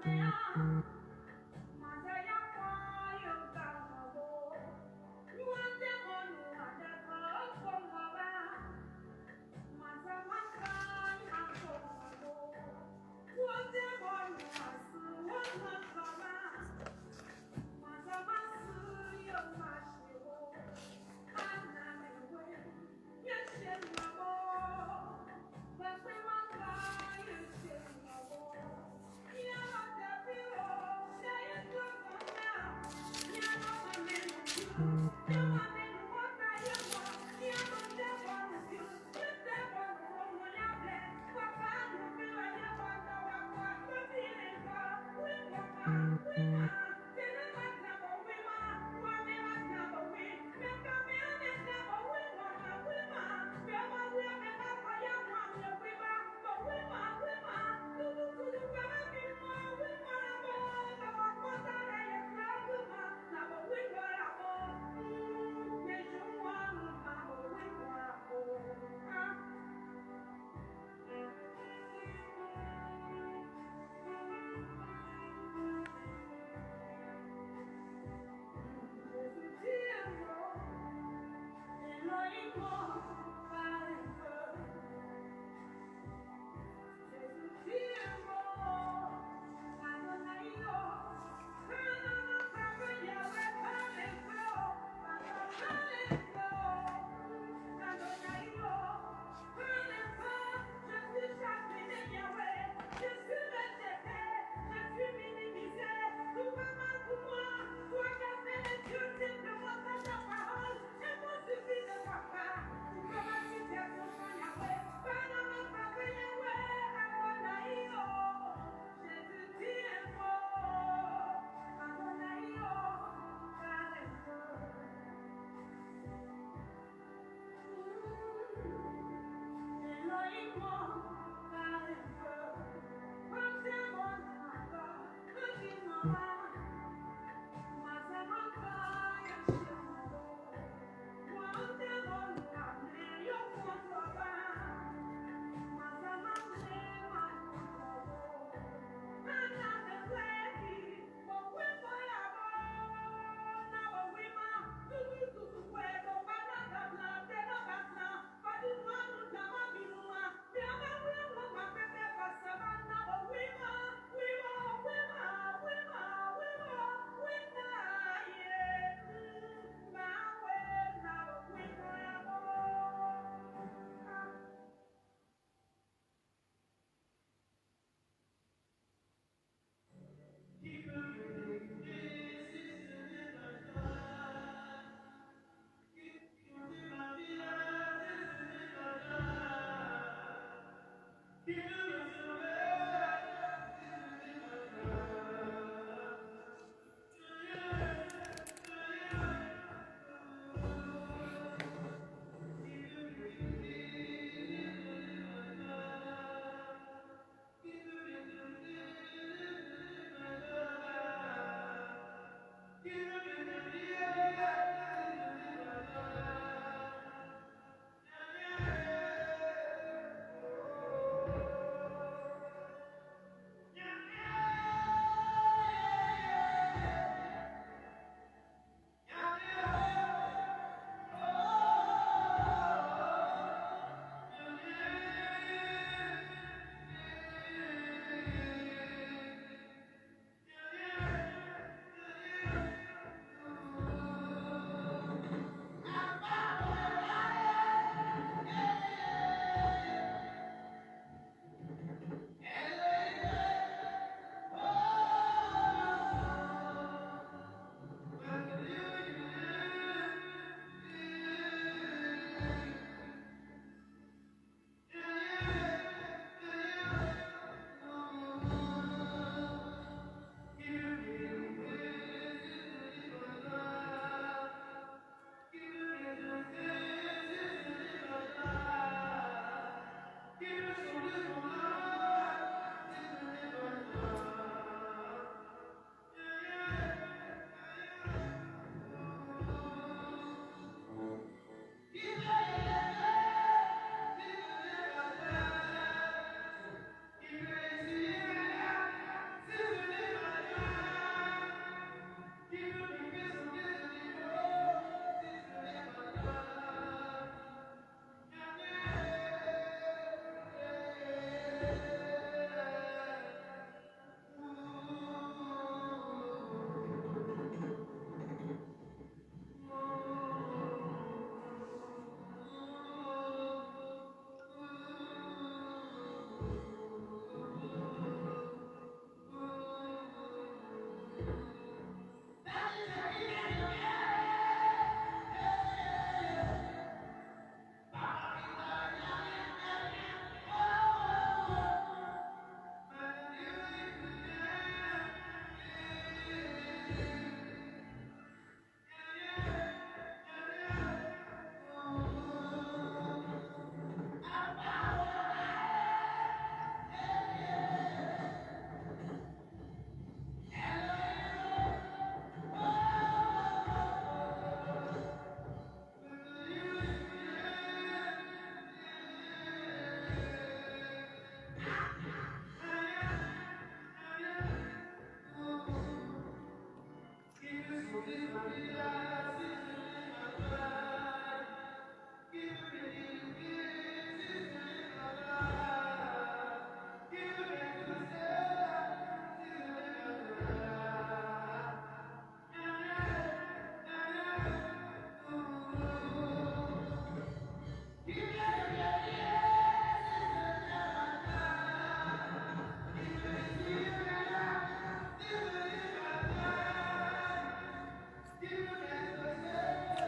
Yes,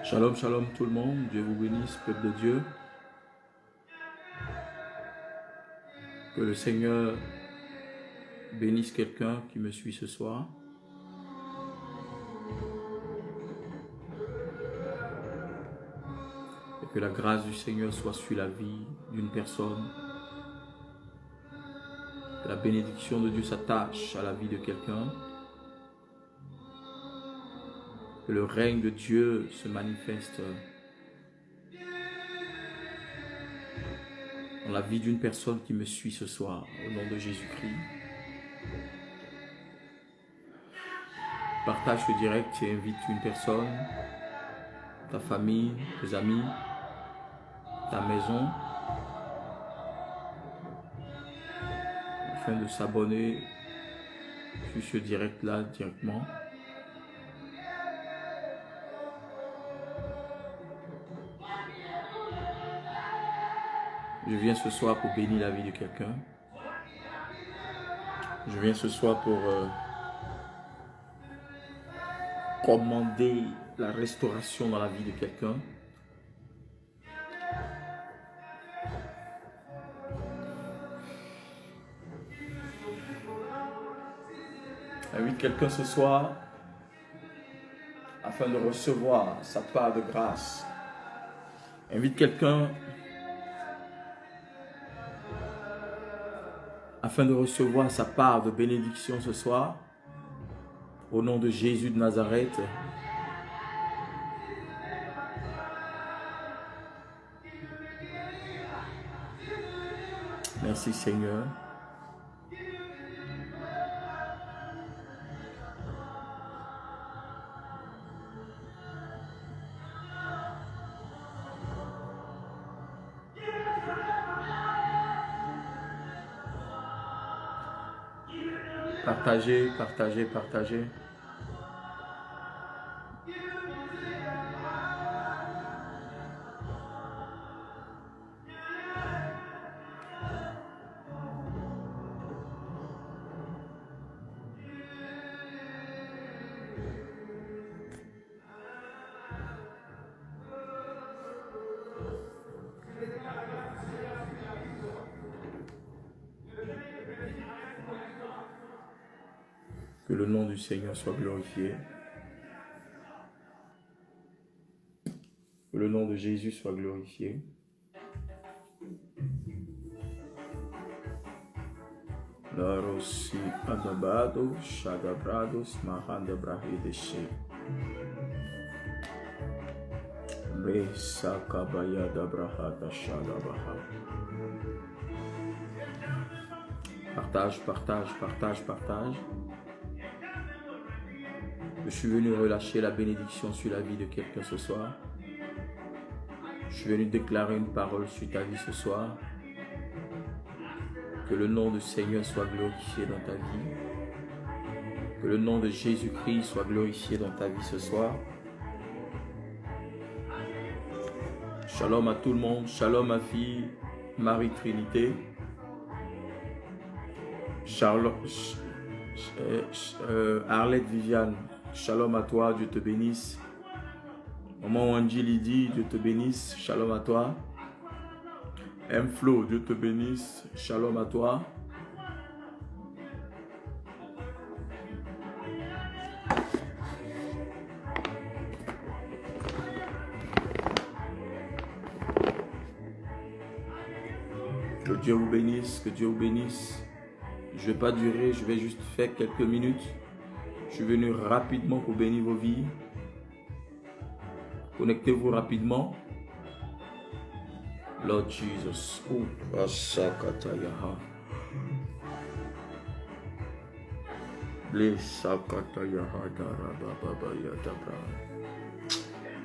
Shalom, shalom tout le monde. Dieu vous bénisse, peuple de Dieu. Que le Seigneur bénisse quelqu'un qui me suit ce soir. Et que la grâce du Seigneur soit sur la vie d'une personne. Que la bénédiction de Dieu s'attache à la vie de quelqu'un. Que le règne de Dieu se manifeste dans la vie d'une personne qui me suit ce soir, au nom de Jésus-Christ. Partage ce direct et invite une personne, ta famille, tes amis, ta maison, afin de s'abonner sur ce direct-là directement. Je viens ce soir pour bénir la vie de quelqu'un. Je viens ce soir pour commander la restauration dans la vie de quelqu'un. Invite quelqu'un ce soir afin de recevoir sa part de grâce. Invite quelqu'un afin de recevoir sa part de bénédiction ce soir. Au nom de Jésus de Nazareth. Merci Seigneur. Partagez, partagez, partagez. Que le nom du Seigneur soit glorifié. Que le nom de Jésus soit glorifié. Larosi adabado shadabrados mahanda brahideshe. Besakabaya dabrahata shadabaha. Partage, partage, partage, partage. Je suis venu relâcher la bénédiction sur la vie de quelqu'un ce soir. Je suis venu déclarer une parole sur ta vie ce soir. Que le nom du Seigneur soit glorifié dans ta vie. Que le nom de Jésus-Christ soit glorifié dans ta vie ce soir. Shalom à tout le monde. Shalom ma fille Marie Trinité. Arlette Viviane. Shalom à toi, Dieu te bénisse. Maman Wanji Lydie, Dieu te bénisse. Shalom à toi. M-Flow, Dieu te bénisse. Shalom à toi. Que Dieu vous bénisse, que Dieu vous bénisse. Je ne vais pas durer, je vais juste faire quelques minutes. Je suis venu rapidement pour bénir vos vies. Connectez-vous rapidement. Lord Jesus.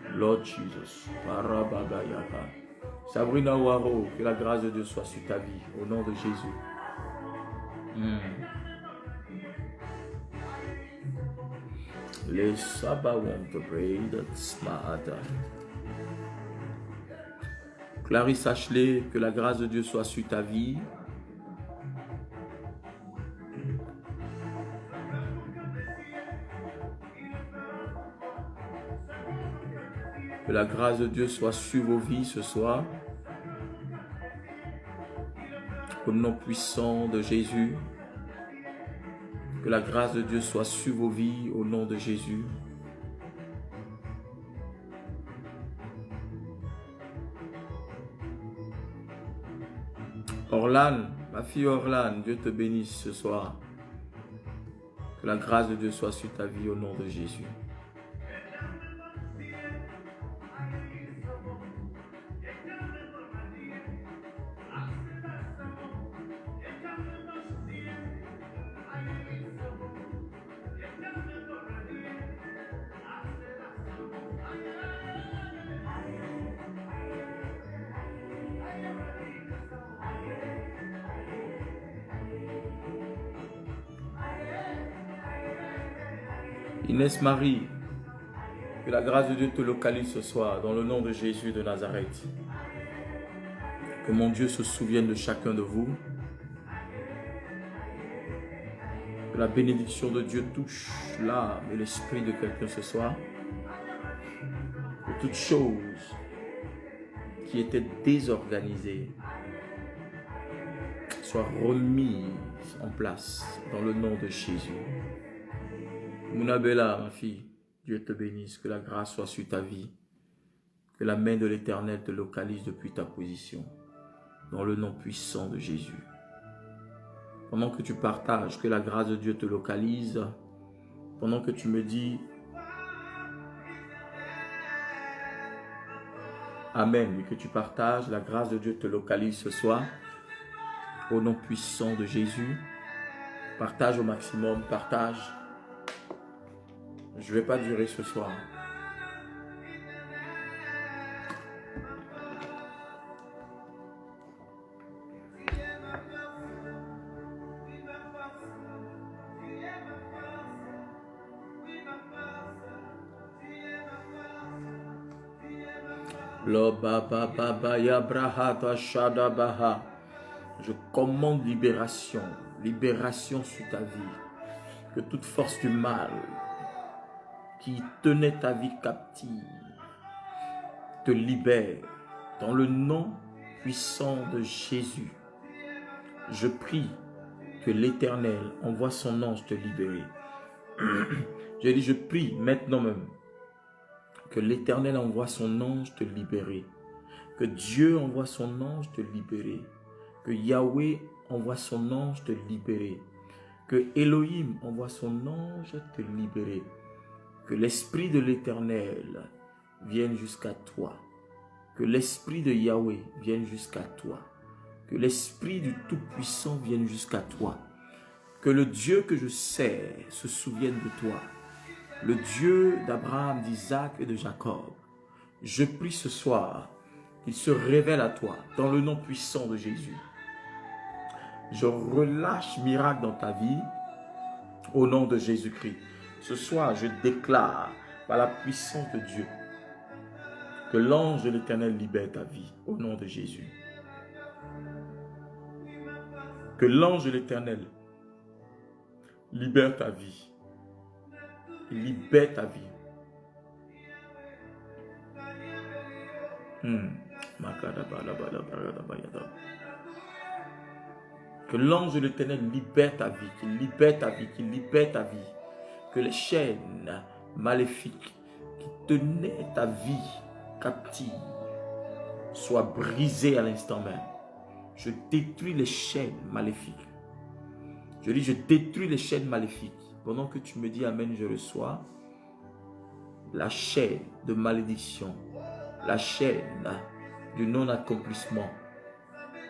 Lord Jesus. Sabrina Ouaro, que la grâce de Dieu soit sur ta vie. Au nom de Jésus. Les Saba want to pray, that's my other. Clarisse Ashley, que la grâce de Dieu soit sur ta vie. Que la grâce de Dieu soit sur vos vies ce soir. Au nom puissant de Jésus. Que la grâce de Dieu soit sur vos vies au nom de Jésus. Orlane, ma fille Orlane, Dieu te bénisse ce soir. Que la grâce de Dieu soit sur ta vie au nom de Jésus. Inès Marie, que la grâce de Dieu te localise ce soir dans le nom de Jésus de Nazareth. Que mon Dieu se souvienne de chacun de vous. Que la bénédiction de Dieu touche l'âme et l'esprit de quelqu'un ce soir. Que toute chose qui était désorganisée soit remise en place dans le nom de Jésus. Mounabella, ma fille, Dieu te bénisse, que la grâce soit sur ta vie, que la main de l'Éternel te localise depuis ta position, dans le nom puissant de Jésus. Pendant que tu partages, que la grâce de Dieu te localise, pendant que tu me dis Amen, et que tu partages, la grâce de Dieu te localise ce soir, au nom puissant de Jésus. Partage au maximum, partage. Je ne vais pas durer ce soir. Je commande libération, libération sur ta vie. Que toute force du mal qui tenait ta vie captive te libère dans le nom puissant de Jésus. Je prie que l'Éternel envoie son ange te libérer. J'ai dit, je prie maintenant même que l'Éternel envoie son ange te libérer. Que Dieu envoie son ange te libérer. Que Yahweh envoie son ange te libérer. Que Elohim envoie son ange te libérer. Que l'Esprit de l'Éternel vienne jusqu'à toi. Que l'Esprit de Yahweh vienne jusqu'à toi. Que l'Esprit du Tout-Puissant vienne jusqu'à toi. Que le Dieu que je sers se souvienne de toi. Le Dieu d'Abraham, d'Isaac et de Jacob. Je prie ce soir qu'il se révèle à toi dans le nom puissant de Jésus. Je relâche miracle dans ta vie au nom de Jésus-Christ. Ce soir, je déclare par la puissance de Dieu que l'ange de l'Éternel libère ta vie au nom de Jésus. Que l'ange de l'Éternel libère ta vie. Il libère ta vie. Que l'ange de l'Éternel libère ta vie, qu'il libère ta vie, qu'il libère ta vie. Que les chaînes maléfiques qui tenaient ta vie captive soient brisées à l'instant même. Je détruis les chaînes maléfiques. Je dis, je détruis les chaînes maléfiques. Pendant que tu me dis Amen, je reçois. La chaîne de malédiction, la chaîne du non-accomplissement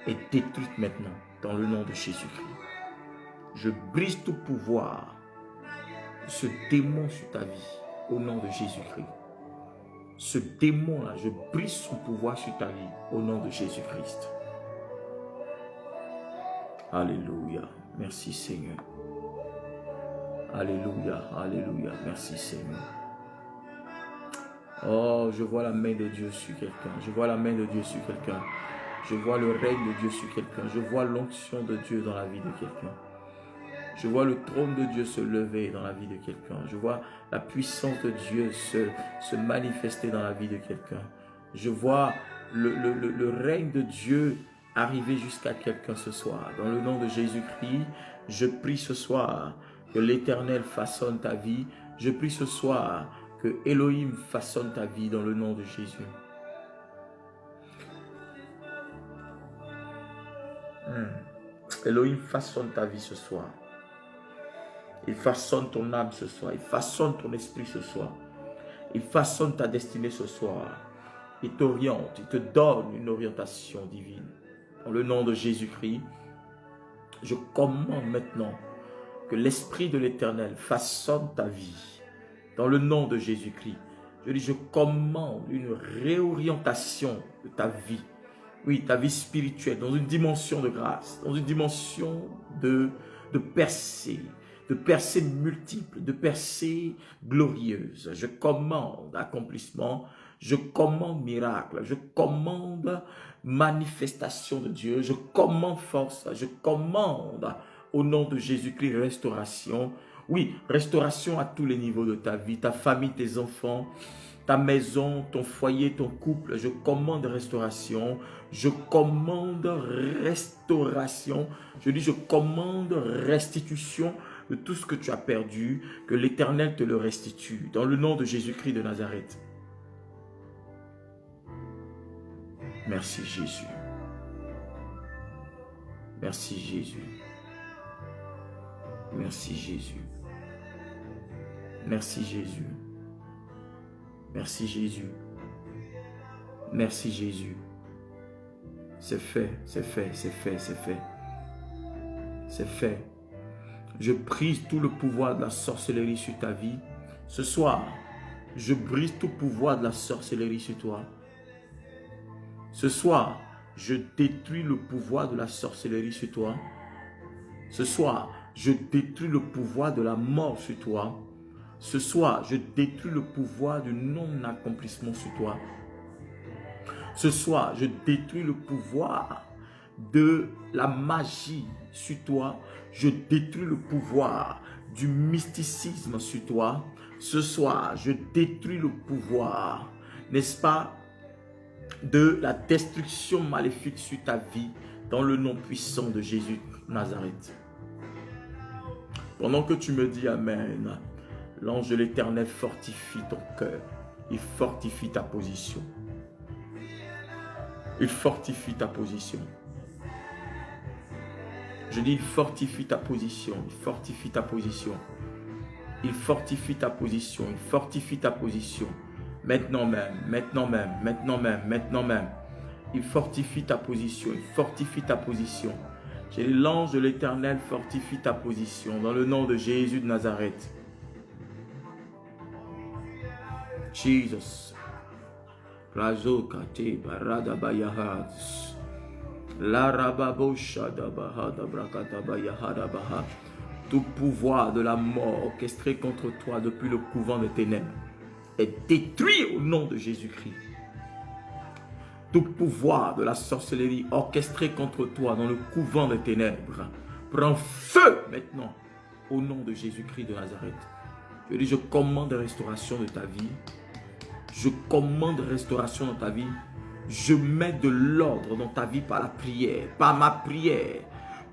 est détruite maintenant dans le nom de Jésus-Christ. Je brise tout pouvoir de ce démon sur ta vie au nom de Jésus-Christ. Ce démon-là, je brise son pouvoir sur ta vie au nom de Jésus-Christ. Alléluia. Merci Seigneur. Alléluia. Alléluia. Merci Seigneur. Oh, je vois la main de Dieu sur quelqu'un. Je vois la main de Dieu sur quelqu'un. Je vois le règne de Dieu sur quelqu'un. Je vois l'onction de Dieu dans la vie de quelqu'un. Je vois le trône de Dieu se lever dans la vie de quelqu'un. Je vois la puissance de Dieu se manifester dans la vie de quelqu'un. Je vois le règne de Dieu arriver jusqu'à quelqu'un ce soir. Dans le nom de Jésus-Christ, je prie ce soir que l'Éternel façonne ta vie. Je prie ce soir que Elohim façonne ta vie dans le nom de Jésus. Elohim façonne ta vie ce soir. Il façonne ton âme ce soir. Il façonne ton esprit ce soir. Il façonne ta destinée ce soir. Il t'oriente. Il te donne une orientation divine. Dans le nom de Jésus-Christ, je commande maintenant que l'Esprit de l'Éternel façonne ta vie. Dans le nom de Jésus-Christ, je commande une réorientation de ta vie. Oui, ta vie spirituelle, dans une dimension de grâce, dans une dimension de percée multiples, de percées glorieuses. Je commande accomplissement, je commande miracle, je commande manifestation de Dieu, je commande force, je commande au nom de Jésus-Christ restauration. Oui, restauration à tous les niveaux de ta vie, ta famille, tes enfants, ta maison, ton foyer, ton couple. Je commande restauration, je commande restauration. Je dis, je commande restitution de tout ce que tu as perdu, que l'Éternel te le restitue, dans le nom de Jésus-Christ de Nazareth. Merci Jésus. Merci Jésus. Merci Jésus. Merci Jésus. Merci Jésus. Merci Jésus. C'est fait, c'est fait, c'est fait, c'est fait. C'est fait. Je brise tout le pouvoir de la sorcellerie sur ta vie. Ce soir, je brise tout pouvoir de la sorcellerie sur toi. Ce soir, je détruis le pouvoir de la sorcellerie sur toi. Ce soir, je détruis le pouvoir de la mort sur toi. Ce soir, je détruis le pouvoir du non-accomplissement sur toi. Ce soir, je détruis le pouvoir de la magie sur toi. Je détruis le pouvoir du mysticisme sur toi. Ce soir, je détruis le pouvoir, n'est-ce pas, de la destruction maléfique sur ta vie dans le nom puissant de Jésus de Nazareth. Pendant que tu me dis Amen, l'ange de l'Éternel fortifie ton cœur. Il fortifie ta position. Il fortifie ta position. Je dis, il fortifie ta position. Il fortifie ta position. Il fortifie ta position. Il fortifie ta position. Maintenant même, maintenant même, maintenant même, maintenant même. Il fortifie ta position. Il fortifie ta position. J'ai l'ange de l'Éternel fortifie ta position dans le nom de Jésus de Nazareth. Jesus. Tout pouvoir de la mort orchestré contre toi depuis le couvent des ténèbres est détruit au nom de Jésus-Christ. Tout pouvoir de la sorcellerie orchestré contre toi dans le couvent des ténèbres prend feu maintenant au nom de Jésus-Christ de Nazareth. Je dis, je commande restauration de ta vie. Je commande restauration dans ta vie. Je mets de l'ordre dans ta vie par la prière, par ma prière.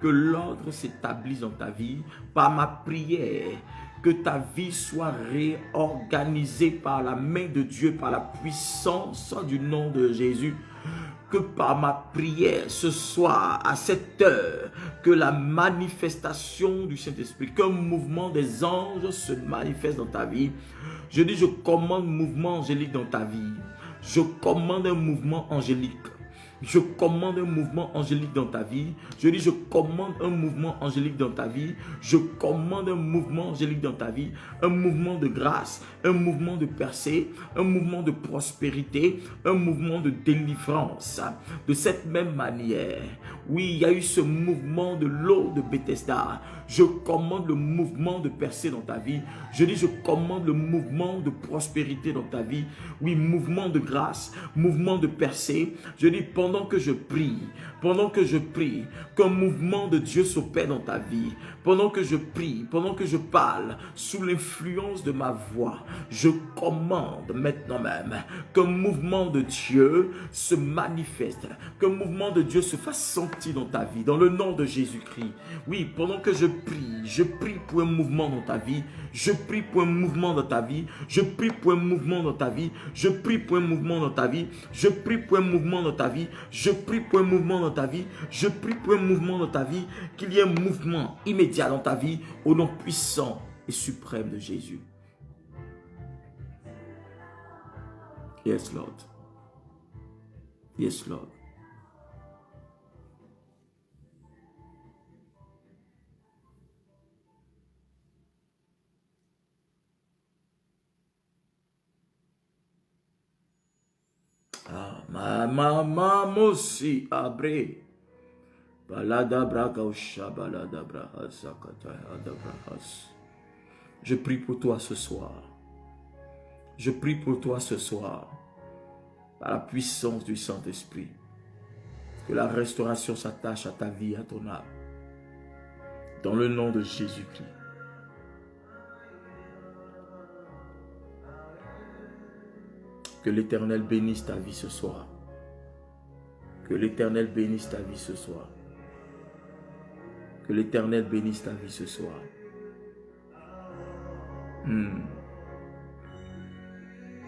Que l'ordre s'établisse dans ta vie, par ma prière. Que ta vie soit réorganisée par la main de Dieu, par la puissance du nom de Jésus. Que par ma prière ce soir, à cette heure, que la manifestation du Saint-Esprit, qu'un mouvement des anges se manifeste dans ta vie. Je dis, je commande un mouvement angélique dans ta vie. Je commande un mouvement angélique. Je commande un mouvement angélique dans ta vie. Je dis, je commande un mouvement angélique dans ta vie. Je commande un mouvement angélique dans ta vie. Un mouvement de grâce, un mouvement de percée, un mouvement de prospérité, un mouvement de délivrance. De cette même manière, oui, il y a eu ce mouvement de l'eau de Bethesda. Je commande le mouvement de percée dans ta vie. Je dis, je commande le mouvement de prospérité dans ta vie. Oui, mouvement de grâce, mouvement de percée. Je dis, pendant que je prie, qu'un mouvement de Dieu s'opère dans ta vie. Pendant que je prie, pendant que je parle, sous l'influence de ma voix, je commande maintenant même qu'un mouvement de Dieu se manifeste, qu'un mouvement de Dieu se fasse sentir dans ta vie, dans le nom de Jésus-Christ. Oui, pendant que je prie pour un mouvement dans ta vie, je prie pour un mouvement dans ta vie, je prie pour un mouvement dans ta vie, je prie pour un mouvement dans ta vie, je prie pour un mouvement dans ta vie, je prie pour un mouvement dans ta vie, je prie pour un mouvement dans ta vie, qu'il y ait un mouvement immédiat dans ta vie, au nom puissant et suprême de Jésus. Yes, Lord. Yes, Lord. Ah, ma mosi abre. Balada braga usha balada braha zakata adabrahas. Je prie pour toi ce soir. Je prie pour toi ce soir. Par la puissance du Saint-Esprit. Que la restauration s'attache à ta vie, à ton âme. Dans le nom de Jésus-Christ. Que l'Éternel bénisse ta vie ce soir. Que l'Éternel bénisse ta vie ce soir. Que l'Éternel bénisse ta vie ce soir.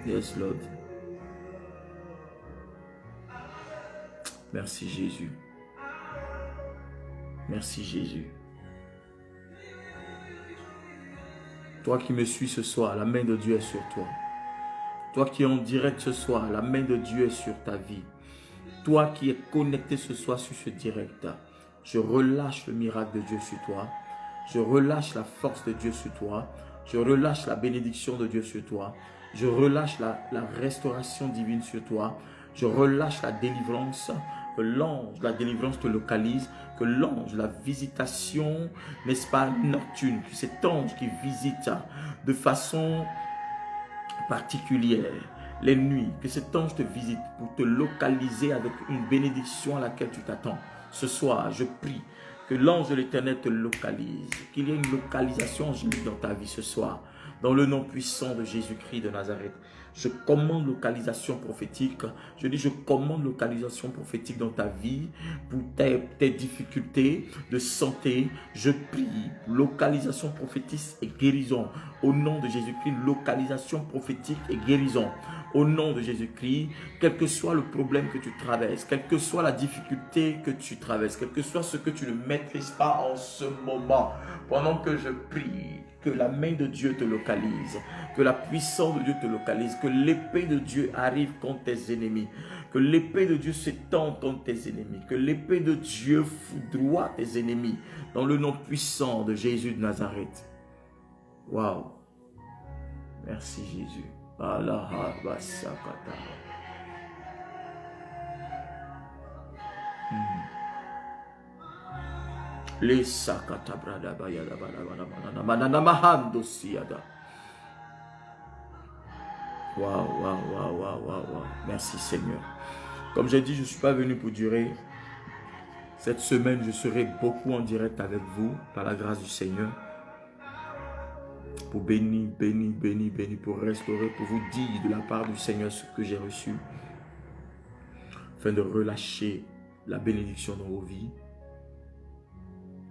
Yes, Lord. Merci Jésus. Merci Jésus. Toi qui me suis ce soir, la main de Dieu est sur toi. Toi qui es en direct ce soir, la main de Dieu est sur ta vie. Toi qui es connecté ce soir sur ce direct, je relâche le miracle de Dieu sur toi. Je relâche la force de Dieu sur toi. Je relâche la bénédiction de Dieu sur toi. Je relâche la restauration divine sur toi. Je relâche la délivrance. Que l'ange, la délivrance te localise. Que l'ange, la visitation, n'est-ce pas, nocturne. Que cet ange qui visite de façon particulière les nuits. Que cet ange te visite pour te localiser avec une bénédiction à laquelle tu t'attends. Ce soir, je prie que l'ange de l'Éternel te localise, qu'il y ait une localisation angélique dans ta vie ce soir, dans le nom puissant de Jésus-Christ de Nazareth. Je commande localisation prophétique. Je dis, je commande localisation prophétique dans ta vie pour tes difficultés de santé. Je prie localisation prophétique et guérison. Au nom de Jésus-Christ, localisation prophétique et guérison. Au nom de Jésus-Christ, quel que soit le problème que tu traverses, quelle que soit la difficulté que tu traverses, quel que soit ce que tu ne maîtrises pas en ce moment, pendant que je prie, que la main de Dieu te localise, que la puissance de Dieu te localise, que l'épée de Dieu arrive contre tes ennemis, que l'épée de Dieu s'étende contre tes ennemis, que l'épée de Dieu foudroie tes ennemis, dans le nom puissant de Jésus de Nazareth. Waouh! Merci Jésus. Allah basakata. Les sakata brada bayada bana bana mahando siada. Waouh. Merci Seigneur. Comme j'ai dit, je ne suis pas venu pour durer. Cette semaine, je serai beaucoup en direct avec vous, par la grâce du Seigneur. Pour bénir, pour restaurer, pour vous dire de la part du Seigneur ce que j'ai reçu. Afin de relâcher la bénédiction dans vos vies.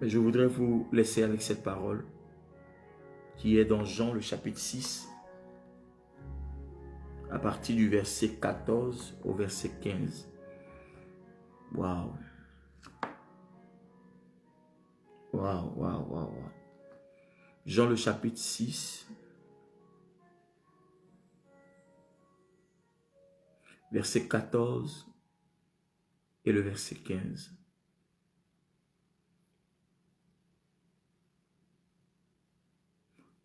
Et je voudrais vous laisser avec cette parole qui est dans Jean le chapitre 6. À partir du verset 14 au verset 15. Waouh. Jean le chapitre 6. Verset 14 et le verset 15.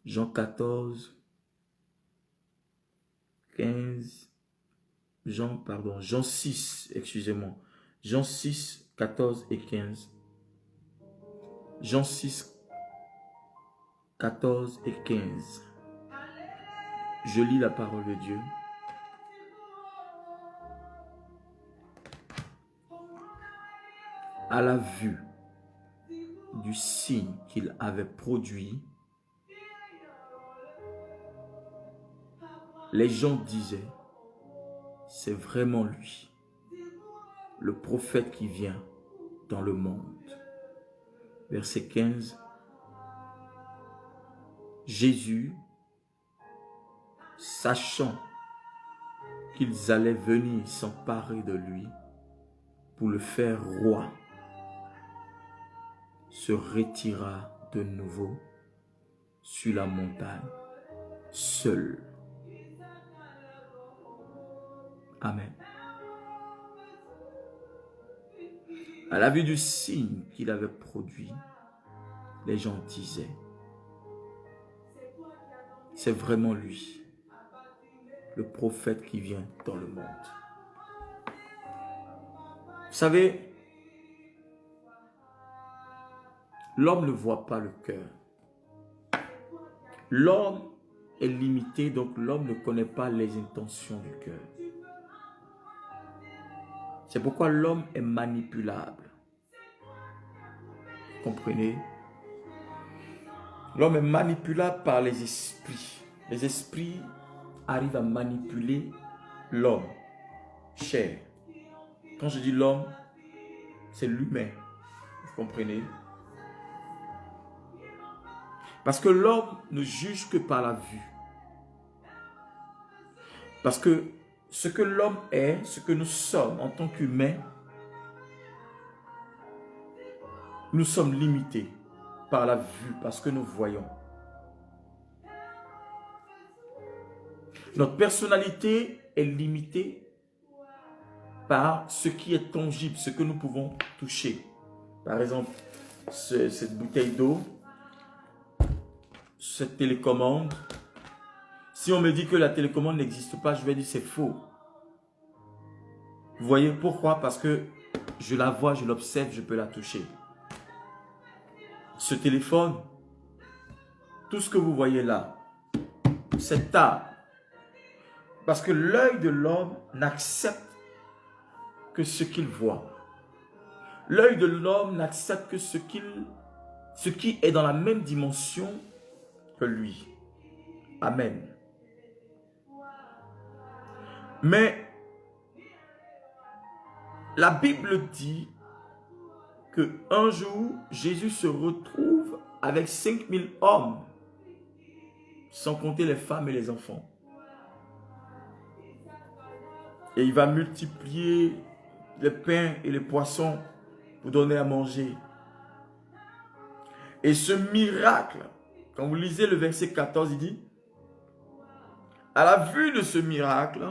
Jean 14, 15, Jean 6, excusez-moi. Jean 6, 14 et 15. Jean 6, 14 et 15. Je lis la parole de Dieu. À la vue du signe qu'il avait produit, les gens disaient, c'est vraiment lui, le prophète qui vient dans le monde. Verset 15. Jésus, sachant qu'ils allaient venir s'emparer de lui pour le faire roi, se retira de nouveau sur la montagne, seul. Amen. À la vue du signe qu'il avait produit, les gens disaient, c'est vraiment lui, le prophète qui vient dans le monde. Vous savez, l'homme ne voit pas le cœur. L'homme est limité, donc l'homme ne connaît pas les intentions du cœur. C'est pourquoi l'homme est manipulable. Vous comprenez? L'homme est manipulable par les esprits. Les esprits arrivent à manipuler l'homme, chair. Quand je dis l'homme, c'est l'humain. Vous comprenez? Parce que l'homme ne juge que par la vue. Parce que ce que l'homme est, ce que nous sommes en tant qu'humains, nous sommes limités par la vue, parce que nous voyons. Notre personnalité est limitée par ce qui est tangible, ce que nous pouvons toucher. Par exemple, cette bouteille d'eau, cette télécommande. Si on me dit que la télécommande n'existe pas, je vais dire c'est faux. Vous voyez pourquoi? Parce que je la vois, je l'observe, je peux la toucher. Ce téléphone, tout ce que vous voyez là, cette table, parce que l'œil de l'homme n'accepte que ce qu'il voit. L'œil de l'homme n'accepte que ce qui est dans la même dimension que lui. Amen. Mais la Bible dit qu'un jour, Jésus se retrouve avec 5000 hommes, sans compter les femmes et les enfants. Et il va multiplier les pains et les poissons pour donner à manger. Et ce miracle, quand vous lisez le verset 14, il dit, à la vue de ce miracle,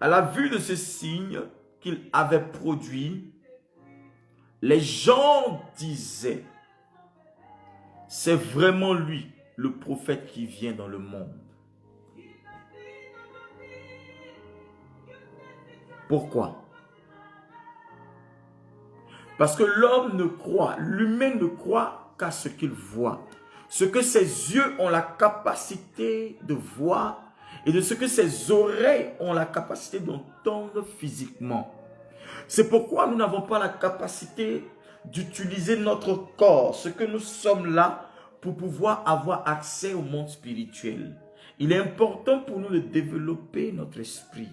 à la vue de ce signe qu'il avait produit, les gens disaient, c'est vraiment lui, le prophète qui vient dans le monde. Pourquoi? Parce que l'homme ne croit, l'humain ne croit qu'à ce qu'il voit. Ce que ses yeux ont la capacité de voir et de ce que ses oreilles ont la capacité d'entendre physiquement. C'est pourquoi nous n'avons pas la capacité d'utiliser notre corps, ce que nous sommes là, pour pouvoir avoir accès au monde spirituel. Il est important pour nous de développer notre esprit.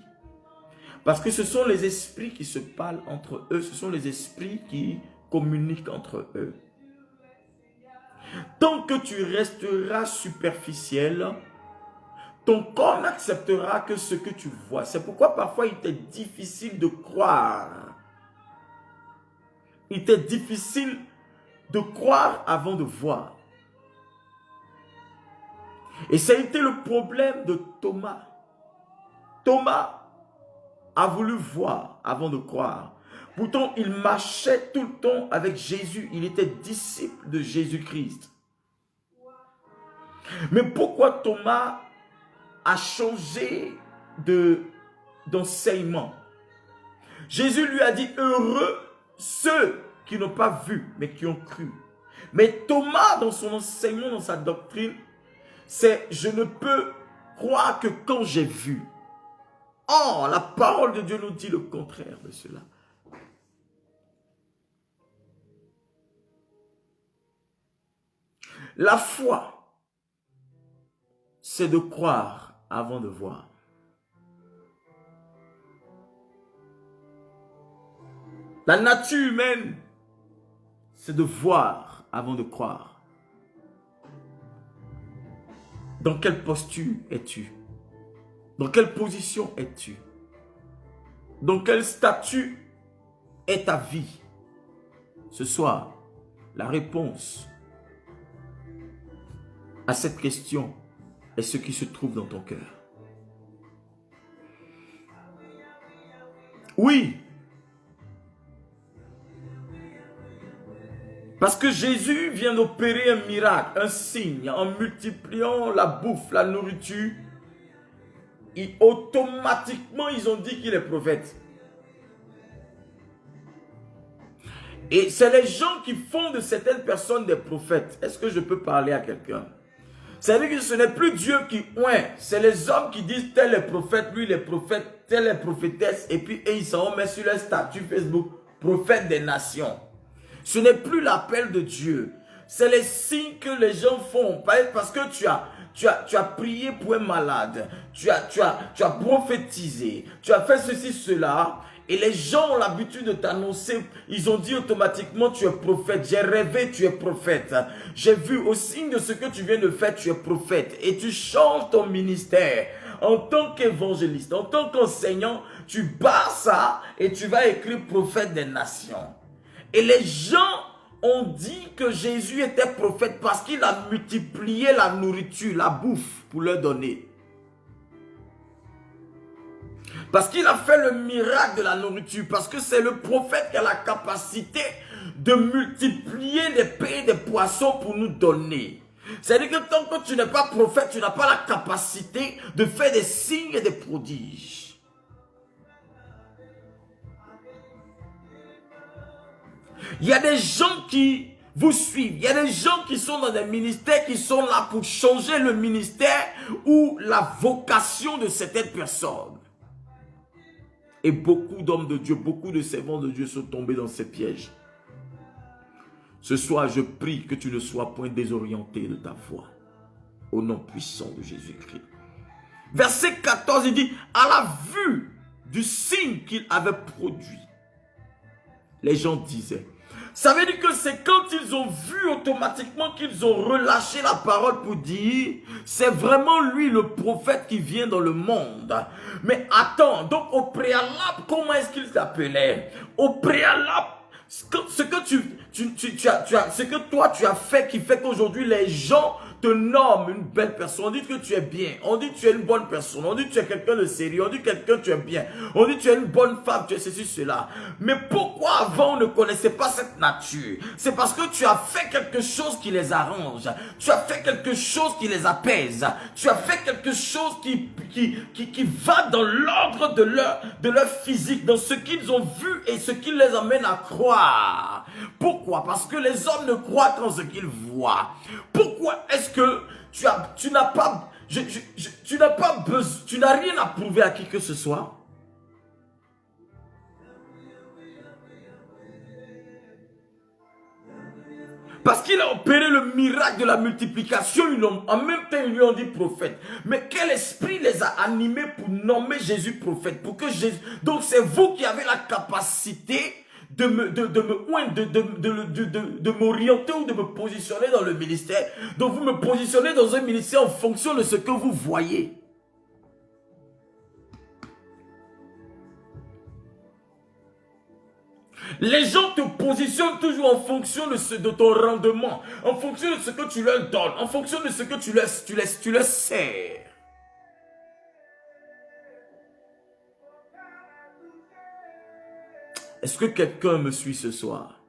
Parce que ce sont les esprits qui se parlent entre eux, ce sont les esprits qui communiquent entre eux. Tant que tu resteras superficiel, ton corps n'acceptera que ce que tu vois. C'est pourquoi parfois il t'est difficile de croire. Il t'est difficile de croire avant de voir. Et ça a été le problème de Thomas. Thomas a voulu voir avant de croire. Pourtant, il marchait tout le temps avec Jésus. Il était disciple de Jésus-Christ. Mais pourquoi Thomas a changé d'enseignement? Jésus lui a dit, heureux ceux qui n'ont pas vu, mais qui ont cru. Mais Thomas, dans son enseignement, dans sa doctrine, c'est « je ne peux croire que quand j'ai vu ». Or, la parole de Dieu nous dit le contraire de cela. La foi, c'est de croire avant de voir. La nature humaine, c'est de voir avant de croire. Dans quelle posture es-tu? Dans quelle position es-tu? Dans quel statut est ta vie? Ce soir, la réponse à cette question est ce qui se trouve dans ton cœur. Oui. Parce que Jésus vient d'opérer un miracle, un signe, en multipliant la bouffe, la nourriture. Et automatiquement, ils ont dit qu'il est prophète. Et c'est les gens qui font de certaines personnes des prophètes. Est-ce que je peux parler à quelqu'un? C'est-à-dire que ce n'est plus Dieu qui oint, c'est les hommes qui disent tel est prophète, lui il est prophète, tel est prophétesse, et puis ils s'en mettent sur leur statut Facebook, prophète des nations. Ce n'est plus l'appel de Dieu. C'est les signes que les gens font. Parce que tu as prié pour un malade. Tu as prophétisé. Tu as fait ceci, cela. Et les gens ont l'habitude de t'annoncer. Ils ont dit automatiquement, tu es prophète. J'ai rêvé, tu es prophète. J'ai vu au signe de ce que tu viens de faire, tu es prophète. Et tu changes ton ministère. En tant qu'évangéliste, en tant qu'enseignant, tu bats ça et tu vas écrire prophète des nations. Et les gens ont dit que Jésus était prophète parce qu'il a multiplié la nourriture, la bouffe pour leur donner. Parce qu'il a fait le miracle de la nourriture. Parce que c'est le prophète qui a la capacité de multiplier des pains et des poissons pour nous donner. C'est-à-dire que tant que tu n'es pas prophète, tu n'as pas la capacité de faire des signes et des prodiges. Il y a des gens qui vous suivent. Il y a des gens qui sont dans des ministères qui sont là pour changer le ministère ou la vocation de certaines personnes. Et beaucoup d'hommes de Dieu, beaucoup de servants de Dieu sont tombés dans ces pièges. Ce soir, je prie que tu ne sois point désorienté de ta foi. Au nom puissant de Jésus-Christ. Verset 14, il dit, à la vue du signe qu'il avait produit, les gens disaient. Ça veut dire que c'est quand ils ont vu automatiquement qu'ils ont relâché la parole pour dire, c'est vraiment lui le prophète qui vient dans le monde. Mais attends, donc au préalable, comment est-ce qu'il s'appelait? Au préalable, ce que toi tu as fait qui fait qu'aujourd'hui les gens te nomment une belle personne. On dit que tu es bien, on dit que tu es une bonne personne, on dit que tu es quelqu'un de sérieux, on dit que quelqu'un tu es bien, on dit que tu es une bonne femme, tu es ceci, cela. Mais pourquoi avant on ne connaissait pas cette nature? C'est parce que tu as fait quelque chose qui les arrange, tu as fait quelque chose qui les apaise, tu as fait quelque chose qui va dans l'ordre de leur physique, dans ce qu'ils ont vu et ce qui les amène à croire. Pourquoi? Parce que les hommes ne croient qu'en ce qu'ils voient. Pourquoi est-ce que tu n'as pas besoin, tu n'as rien à prouver à qui que ce soit? Parce qu'il a opéré le miracle de la multiplication, en même temps ils lui ont dit prophète. Mais quel esprit les a animés pour nommer Jésus prophète? Donc c'est vous qui avez la capacité de m'orienter ou de me positionner dans le ministère. Donc vous me positionnez dans un ministère en fonction de ce que vous voyez. Les gens te positionnent toujours en fonction de ton rendement, en fonction de ce que tu leur donnes, en fonction de ce que tu leur sers. Est-ce que quelqu'un me suit ce soir?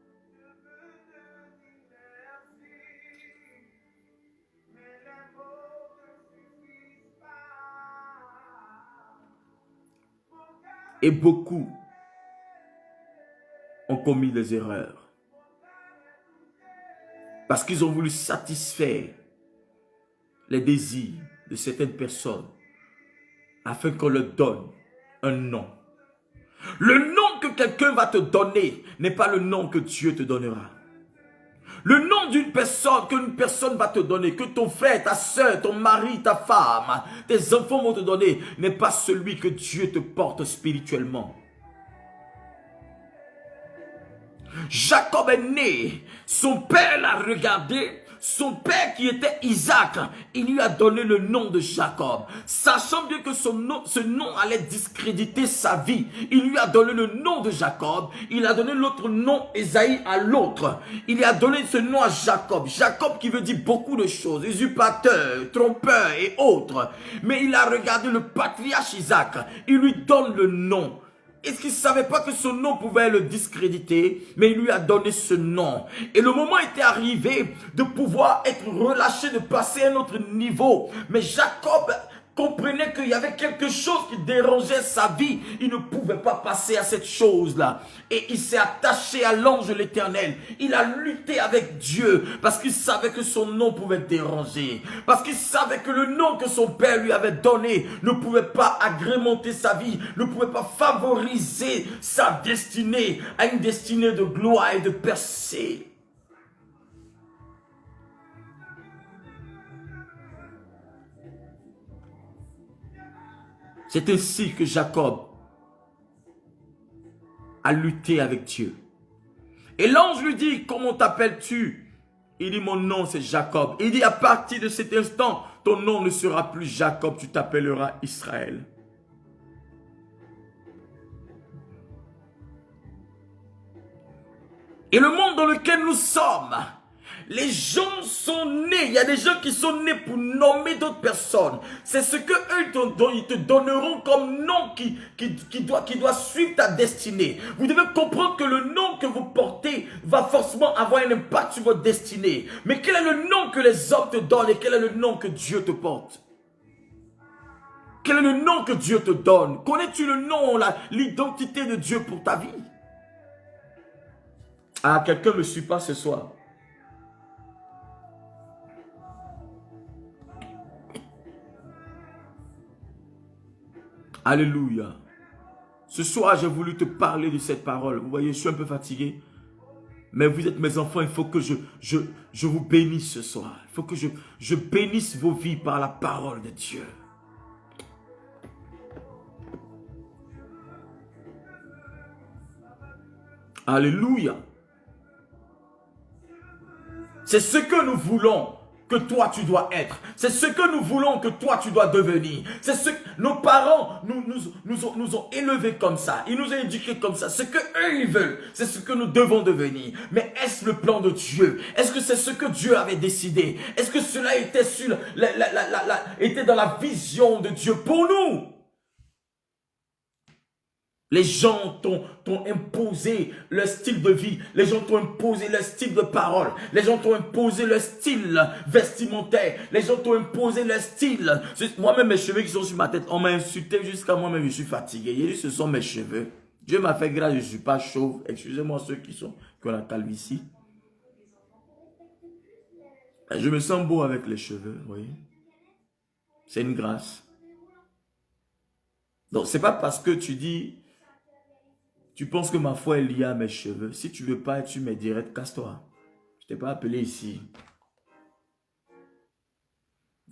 Et beaucoup ont commis des erreurs. Parce qu'ils ont voulu satisfaire les désirs de certaines personnes afin qu'on leur donne un nom. Le nom que quelqu'un va te donner n'est pas le nom que Dieu te donnera. Le nom d'une personne, qu'une personne va te donner, que ton frère, ta soeur, ton mari, ta femme, tes enfants vont te donner, n'est pas celui que Dieu te porte spirituellement. Jacob est né, son père l'a regardé, son père qui était Isaac, il lui a donné le nom de Jacob. Sachant bien que ce nom allait discréditer sa vie, il lui a donné le nom de Jacob, il a donné l'autre nom Ésaïe à l'autre. Il lui a donné ce nom à Jacob. Jacob qui veut dire beaucoup de choses, usurpateur, trompeur et autres. Mais il a regardé le patriarche Isaac, il lui donne le nom. Est-ce qu'il ne savait pas que son nom pouvait le discréditer? Mais il lui a donné ce nom. Et le moment était arrivé de pouvoir être relâché, de passer à un autre niveau. Mais Jacob comprenait qu'il y avait quelque chose qui dérangeait sa vie. Il ne pouvait pas passer à cette chose-là. Et il s'est attaché à l'ange de l'Éternel. Il a lutté avec Dieu parce qu'il savait que son nom pouvait déranger. Parce qu'il savait que le nom que son père lui avait donné ne pouvait pas agrémenter sa vie, ne pouvait pas favoriser sa destinée à une destinée de gloire et de percée. C'est ainsi que Jacob a lutté avec Dieu. Et l'ange lui dit, comment t'appelles-tu? Il dit, mon nom c'est Jacob. Il dit, à partir de cet instant, ton nom ne sera plus Jacob, tu t'appelleras Israël. Et le monde dans lequel nous sommes, les gens sont nés, il y a des gens qui sont nés pour nommer d'autres personnes. C'est ce que eux ils te donneront comme nom qui doit suivre ta destinée. Vous devez comprendre que le nom que vous portez va forcément avoir un impact sur votre destinée. Mais quel est le nom que les hommes te donnent et quel est le nom que Dieu te porte? Quel est le nom que Dieu te donne? Connais-tu le nom, l'identité de Dieu pour ta vie? Ah, quelqu'un ne me suit pas ce soir. Alléluia. Ce soir, j'ai voulu te parler de cette parole. Vous voyez, je suis un peu fatigué. Mais vous êtes mes enfants, il faut que je vous bénisse ce soir. Il faut que je bénisse vos vies par la parole de Dieu. Alléluia. C'est ce que nous voulons que toi tu dois être. C'est ce que nous voulons que toi tu dois devenir. C'est ce que nos parents nous ont élevés comme ça. Ils nous ont éduqués comme ça. Ce que eux ils veulent, c'est ce que nous devons devenir. Mais est-ce le plan de Dieu? Est-ce que c'est ce que Dieu avait décidé? Est-ce que cela était était dans la vision de Dieu pour nous? Les gens t'ont imposé leur style de vie. Les gens t'ont imposé leur style de parole. Les gens t'ont imposé leur style vestimentaire. Les gens t'ont imposé leur style. Moi-même, mes cheveux qui sont sur ma tête, on m'a insulté jusqu'à moi-même, je suis fatigué. Il dit, ce sont mes cheveux. Dieu m'a fait grâce, je ne suis pas chauve. Excusez-moi ceux qui ont la calvitie. Je me sens beau avec les cheveux, vous voyez. C'est une grâce. Donc, c'est pas parce que tu dis... Tu penses que ma foi est liée à mes cheveux. Si tu ne veux pas, tu me direct, casse-toi. Je ne t'ai pas appelé ici.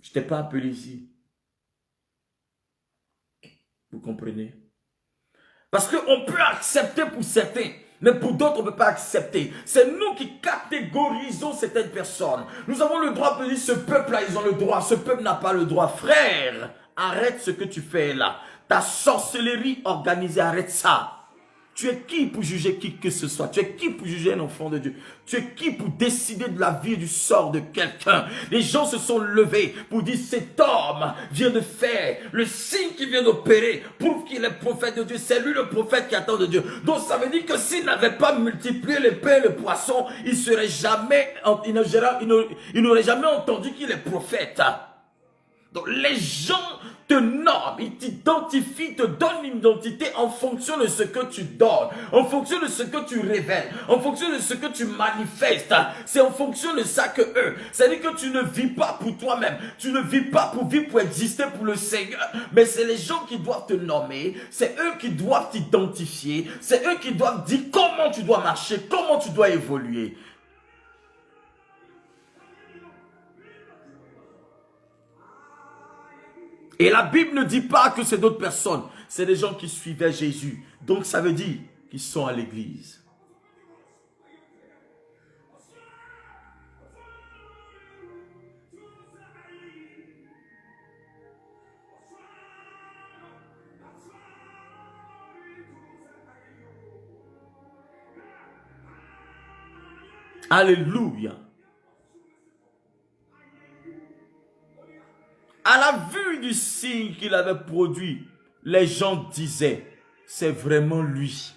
Je ne t'ai pas appelé ici. Vous comprenez? Parce qu'on peut accepter pour certains, mais pour d'autres, on ne peut pas accepter. C'est nous qui catégorisons certaines personnes. Nous avons le droit de dire, ce peuple-là, ils ont le droit. Ce peuple n'a pas le droit. Frère, arrête ce que tu fais là. Ta sorcellerie organisée, arrête ça. Tu es qui pour juger qui que ce soit? Tu es qui pour juger un enfant de Dieu? Tu es qui pour décider de la vie et du sort de quelqu'un? Les gens se sont levés pour dire cet homme vient de faire le signe qu'il vient d'opérer, prouve qu'il est prophète de Dieu. C'est lui le prophète qui attend de Dieu. Donc ça veut dire que s'il n'avait pas multiplié les pains et les poissons, il n'aurait jamais entendu qu'il est prophète. Donc les gens te nomment, ils t'identifient, te donnent une identité en fonction de ce que tu donnes, en fonction de ce que tu révèles, en fonction de ce que tu manifestes. C'est en fonction de ça que eux. C'est-à-dire que tu ne vis pas pour toi-même, tu ne vis pas pour vivre, pour exister pour le Seigneur, mais c'est les gens qui doivent te nommer, c'est eux qui doivent t'identifier, c'est eux qui doivent dire comment tu dois marcher, comment tu dois évoluer. Et la Bible ne dit pas que c'est d'autres personnes. C'est des gens qui suivaient Jésus. Donc ça veut dire qu'ils sont à l'église. Alléluia. À la vue du signe qu'il avait produit, les gens disaient, c'est vraiment lui,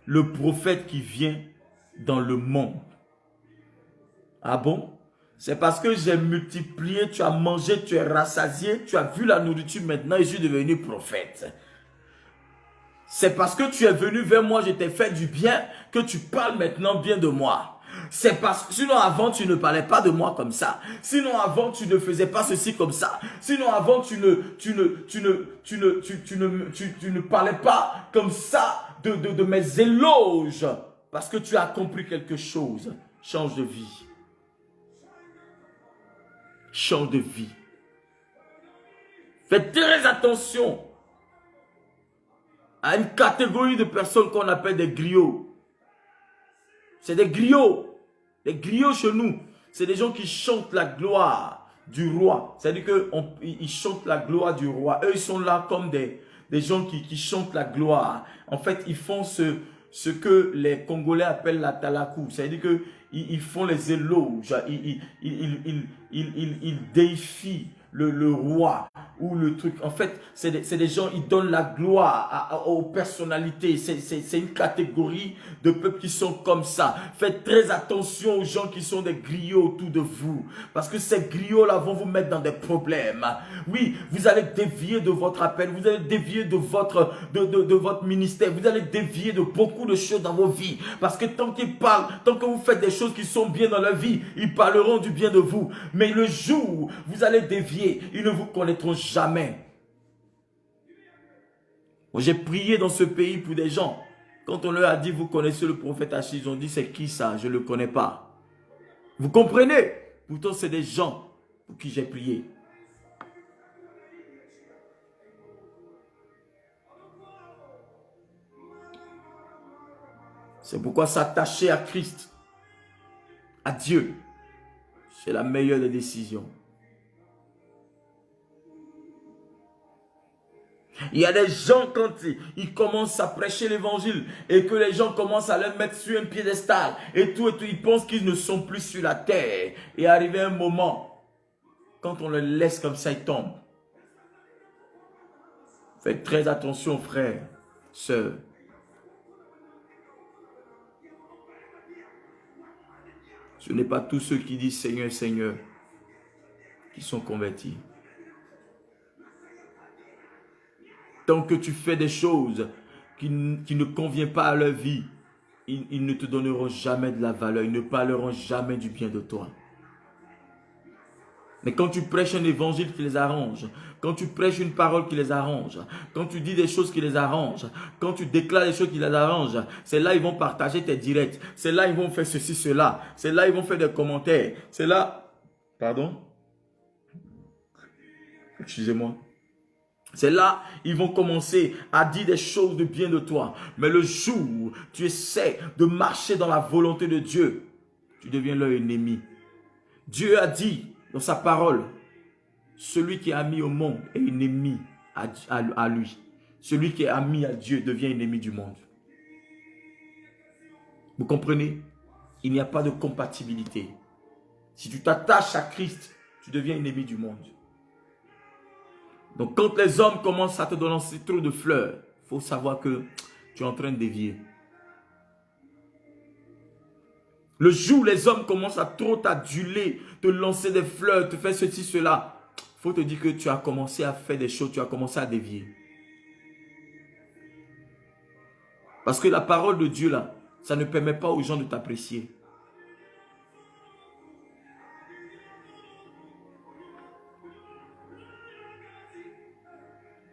le prophète qui vient dans le monde. Ah bon? C'est parce que j'ai multiplié, tu as mangé, tu es rassasié, tu as vu la nourriture maintenant et je suis devenu prophète. C'est parce que tu es venu vers moi, je t'ai fait du bien, que tu parles maintenant bien de moi. C'est parce que sinon avant tu ne parlais pas de moi comme ça. Sinon avant tu ne faisais pas ceci comme ça. Sinon avant tu ne parlais pas comme ça de mes éloges. Parce que tu as compris quelque chose. Change de vie. Change de vie. Faites très attention à une catégorie de personnes qu'on appelle des griots. C'est des griots. Les griots chez nous, c'est des gens qui chantent la gloire du roi. C'est-à-dire qu'ils chantent la gloire du roi. Eux, ils sont là comme des gens qui chantent la gloire. En fait, ils font ce que les Congolais appellent la talakou. C'est-à-dire qu'ils font les éloges. Ils déifient le roi ou le truc. En fait, c'est des gens, ils donnent la gloire aux personnalités. C'est une catégorie de peuples qui sont comme ça. Faites très attention aux gens qui sont des griots autour de vous. Parce que ces griots-là vont vous mettre dans des problèmes. Oui, vous allez dévier de votre appel. Vous allez dévier de votre ministère. Vous allez dévier de beaucoup de choses dans vos vies. Parce que tant qu'ils parlent, tant que vous faites des choses qui sont bien dans leur vie, ils parleront du bien de vous. Mais le jour où vous allez dévier, ils ne vous connaîtront jamais. J'ai prié dans ce pays pour des gens. Quand on leur a dit, vous connaissez le prophète Achille, ils ont dit, c'est qui ça? Je ne le connais pas. Vous comprenez? Pourtant, c'est des gens pour qui j'ai prié. C'est pourquoi s'attacher à Christ, à Dieu, c'est la meilleure des décisions. Il y a des gens, quand ils commencent à prêcher l'évangile et que les gens commencent à les mettre sur un piédestal et tout, ils pensent qu'ils ne sont plus sur la terre. Et arrivé un moment, quand on les laisse comme ça, ils tombent. Faites très attention, frères, sœurs. Ce n'est pas tous ceux qui disent Seigneur, Seigneur qui sont convertis. Tant que tu fais des choses qui ne conviennent pas à leur vie, ils ne te donneront jamais de la valeur. Ils ne parleront jamais du bien de toi. Mais quand tu prêches un évangile qui les arrange, quand tu prêches une parole qui les arrange, quand tu dis des choses qui les arrangent, quand tu déclares des choses qui les arrangent, c'est là ils vont partager tes directs. C'est là ils vont faire ceci, cela. C'est là ils vont faire des commentaires. C'est là... Pardon? Excusez-moi. C'est là, ils vont commencer à dire des choses de bien de toi. Mais le jour où tu essaies de marcher dans la volonté de Dieu, tu deviens leur ennemi. Dieu a dit dans sa parole, celui qui est ami au monde est ennemi à lui. Celui qui est ami à Dieu devient ennemi du monde. Vous comprenez? Il n'y a pas de compatibilité. Si tu t'attaches à Christ, tu deviens ennemi du monde. Donc quand les hommes commencent à te donner trop de fleurs, il faut savoir que tu es en train de dévier. Le jour où les hommes commencent à trop t'aduler, te lancer des fleurs, te faire ceci, cela, il faut te dire que tu as commencé à faire des choses, tu as commencé à dévier. Parce que la parole de Dieu là, ça ne permet pas aux gens de t'apprécier.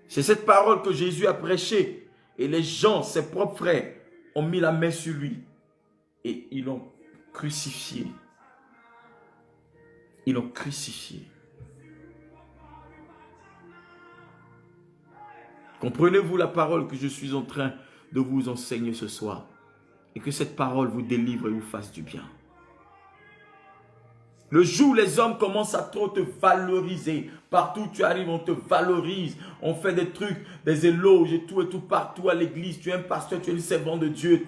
C'est cette parole que Jésus a prêchée. Et les gens, ses propres frères, ont mis la main sur lui. Et ils l'ont crucifié. Ils l'ont crucifié. Comprenez-vous la parole que je suis en train de vous enseigner ce soir? Et que cette parole vous délivre et vous fasse du bien. Le jour où les hommes commencent à trop te valoriser, partout où tu arrives, on te valorise, on fait des trucs, des éloges et tout partout à l'église, tu es un pasteur, tu es une servante de Dieu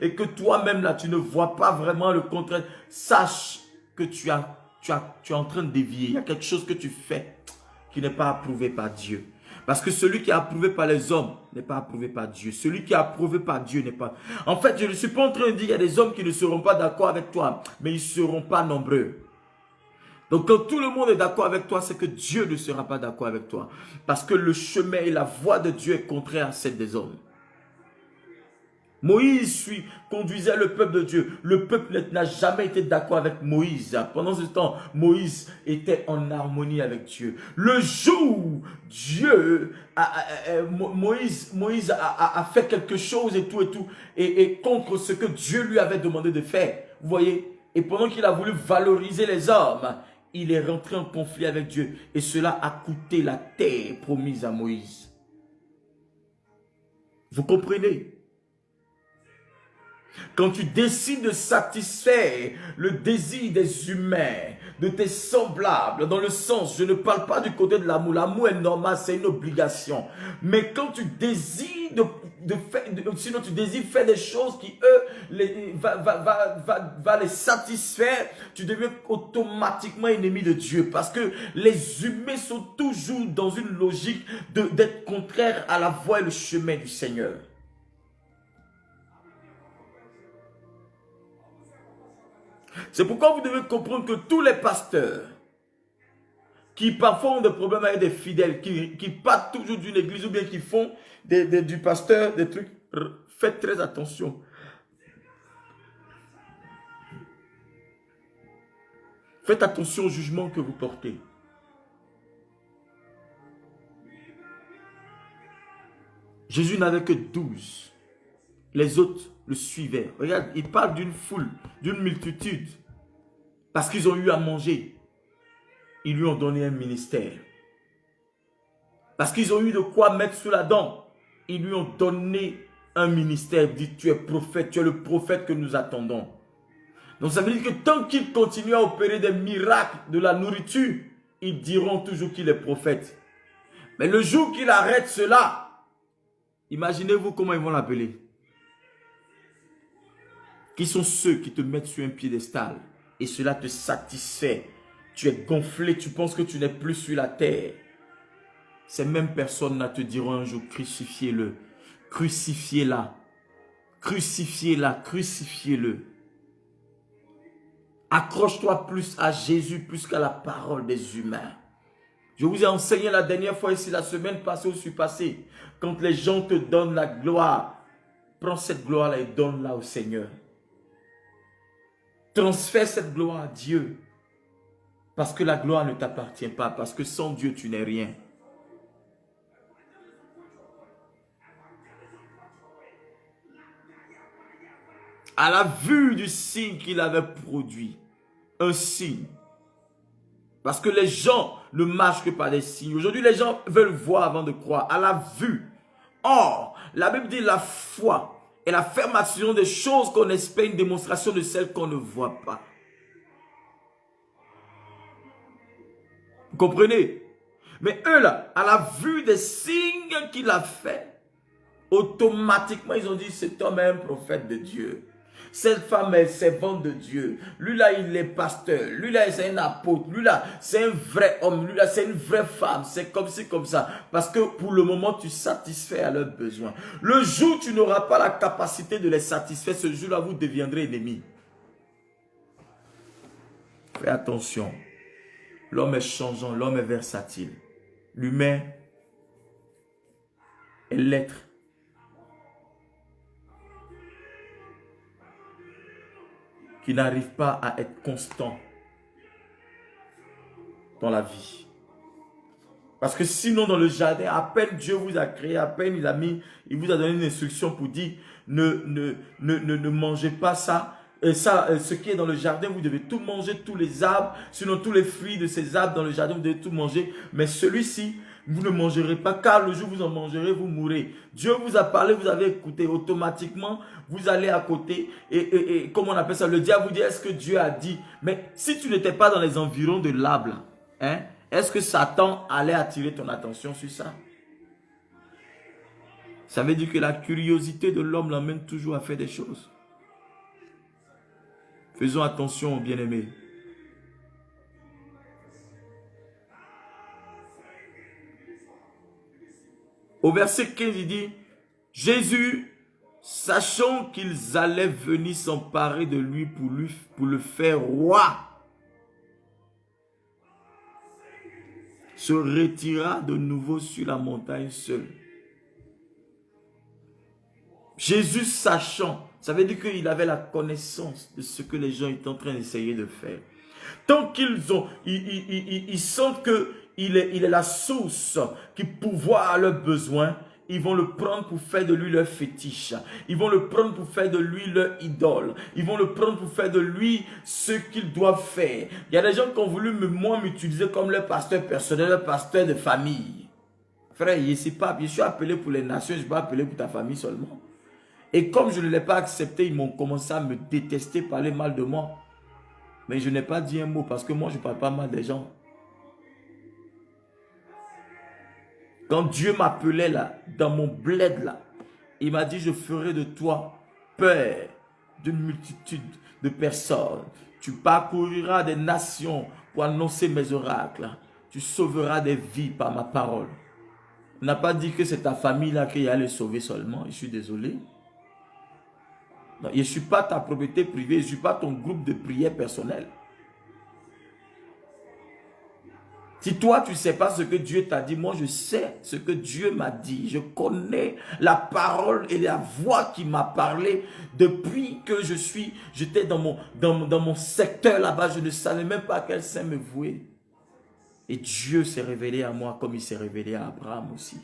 et que toi-même là, tu ne vois pas vraiment le contraire, sache que tu es en train de dévier, il y a quelque chose que tu fais qui n'est pas approuvé par Dieu. Parce que celui qui est approuvé par les hommes n'est pas approuvé par Dieu. Celui qui est approuvé par Dieu n'est pas... En fait, je ne suis pas en train de dire qu'il y a des hommes qui ne seront pas d'accord avec toi, mais ils ne seront pas nombreux. Donc quand tout le monde est d'accord avec toi, c'est que Dieu ne sera pas d'accord avec toi. Parce que le chemin et la voie de Dieu est contraire à celle des hommes. Moïse conduisait le peuple de Dieu. Le peuple n'a jamais été d'accord avec Moïse. Pendant ce temps, Moïse était en harmonie avec Dieu. Le jour où Moïse a fait quelque chose et contre ce que Dieu lui avait demandé de faire. Vous voyez? Et pendant qu'il a voulu valoriser les hommes, il est rentré en conflit avec Dieu. Et cela a coûté la terre promise à Moïse. Vous comprenez? Quand tu décides de satisfaire le désir des humains, de tes semblables, dans le sens, je ne parle pas du côté de l'amour. L'amour est normal, c'est une obligation. Mais quand tu désires sinon tu désires faire des choses qui, eux, va les satisfaire, tu deviens automatiquement ennemi de Dieu. Parce que les humains sont toujours dans une logique d'être contraires à la voie et le chemin du Seigneur. C'est pourquoi vous devez comprendre que tous les pasteurs qui parfois ont des problèmes avec des fidèles, qui partent toujours d'une église ou bien qui font du pasteur des trucs, faites très attention. Faites attention au jugement que vous portez. Jésus n'avait que 12. Les autres le suivaient. Regarde, il parle d'une foule, d'une multitude. Parce qu'ils ont eu à manger. Ils lui ont donné un ministère. Parce qu'ils ont eu de quoi mettre sous la dent. Ils lui ont donné un ministère. Il dit, tu es prophète, tu es le prophète que nous attendons. Donc ça veut dire que tant qu'il continue à opérer des miracles de la nourriture, ils diront toujours qu'il est prophète. Mais le jour qu'il arrête cela, imaginez-vous comment ils vont l'appeler. Qui sont ceux qui te mettent sur un piédestal et cela te satisfait. Tu es gonflé, tu penses que tu n'es plus sur la terre. Ces mêmes personnes-là te diront un jour, crucifiez-le, crucifiez-la, crucifiez-la, crucifiez-le. Accroche-toi plus à Jésus, plus qu'à la parole des humains. Je vous ai enseigné la dernière fois ici, la semaine passée ou passée, quand les gens te donnent la gloire, prends cette gloire-là et donne-la au Seigneur. Transfère cette gloire à Dieu. Parce que la gloire ne t'appartient pas. Parce que sans Dieu, tu n'es rien. À la vue du signe qu'il avait produit. Un signe. Parce que les gens ne marchent que par des signes. Aujourd'hui, les gens veulent voir avant de croire. À la vue. Or, la Bible dit la foi et l'affirmation des choses qu'on espère, une démonstration de celles qu'on ne voit pas. Vous comprenez? Mais eux là, à la vue des signes qu'il a fait, automatiquement ils ont dit cet homme est un prophète de Dieu. Cette femme est servante de Dieu. Lui là, il est pasteur. Lui là, c'est un apôtre. Lui là, c'est un vrai homme. Lui là, c'est une vraie femme. C'est comme ci, comme ça. Parce que pour le moment, tu satisfais à leurs besoins. Le jour où tu n'auras pas la capacité de les satisfaire, ce jour-là, vous deviendrez ennemis. Fais attention. L'homme est changeant, l'homme est versatile. L'humain est l'être qui n'arrive pas à être constant dans la vie. Parce que sinon, dans le jardin, à peine Dieu vous a créé, à peine il vous a donné une instruction pour dire ne mangez pas ça. Ce qui est dans le jardin, vous devez tout manger, tous les arbres, sinon tous les fruits de ces arbres dans le jardin, vous devez tout manger. Mais celui-ci, vous ne mangerez pas, car le jour où vous en mangerez, vous mourrez. Dieu vous a parlé, vous avez écouté, automatiquement, vous allez à côté. Et comment on appelle ça? Le diable vous dit, est-ce que Dieu a dit? Mais si tu n'étais pas dans les environs de l'arbre, hein? Est-ce que Satan allait attirer ton attention sur ça? Ça veut dire que la curiosité de l'homme l'emmène toujours à faire des choses. Faisons attention, bien-aimés. Au verset 15, il dit, Jésus, sachant qu'ils allaient venir s'emparer de lui pour le faire roi, se retira de nouveau sur la montagne seul. Jésus sachant, ça veut dire qu'il avait la connaissance de ce que les gens étaient en train d'essayer de faire. Tant ils sentent qu'il est la source qui pourvoit à leurs besoins, ils vont le prendre pour faire de lui leur fétiche. Ils vont le prendre pour faire de lui leur idole. Ils vont le prendre pour faire de lui ce qu'ils doivent faire. Il y a des gens qui ont voulu m'utiliser comme leur pasteur personnel, leur pasteur de famille. Frère, je suis appelé pour les nations, je ne suis pas appelé pour ta famille seulement. Et comme je ne l'ai pas accepté, ils m'ont commencé à me détester, parler mal de moi. Mais je n'ai pas dit un mot parce que moi, je ne parle pas mal des gens. Quand Dieu m'appelait là, dans mon bled là, il m'a dit, je ferai de toi père d'une multitude de personnes. Tu parcouriras des nations pour annoncer mes oracles. Tu sauveras des vies par ma parole. On n'a pas dit que c'est ta famille là qui allait sauver seulement. Je suis désolé. Non, je ne suis pas ta propriété privée, je ne suis pas ton groupe de prière personnel. Si toi, tu ne sais pas ce que Dieu t'a dit, moi, je sais ce que Dieu m'a dit. Je connais la parole et la voix qui m'a parlé depuis que j'étais dans mon secteur là-bas. Je ne savais même pas à quel sein me vouer. Et Dieu s'est révélé à moi comme il s'est révélé à Abraham aussi.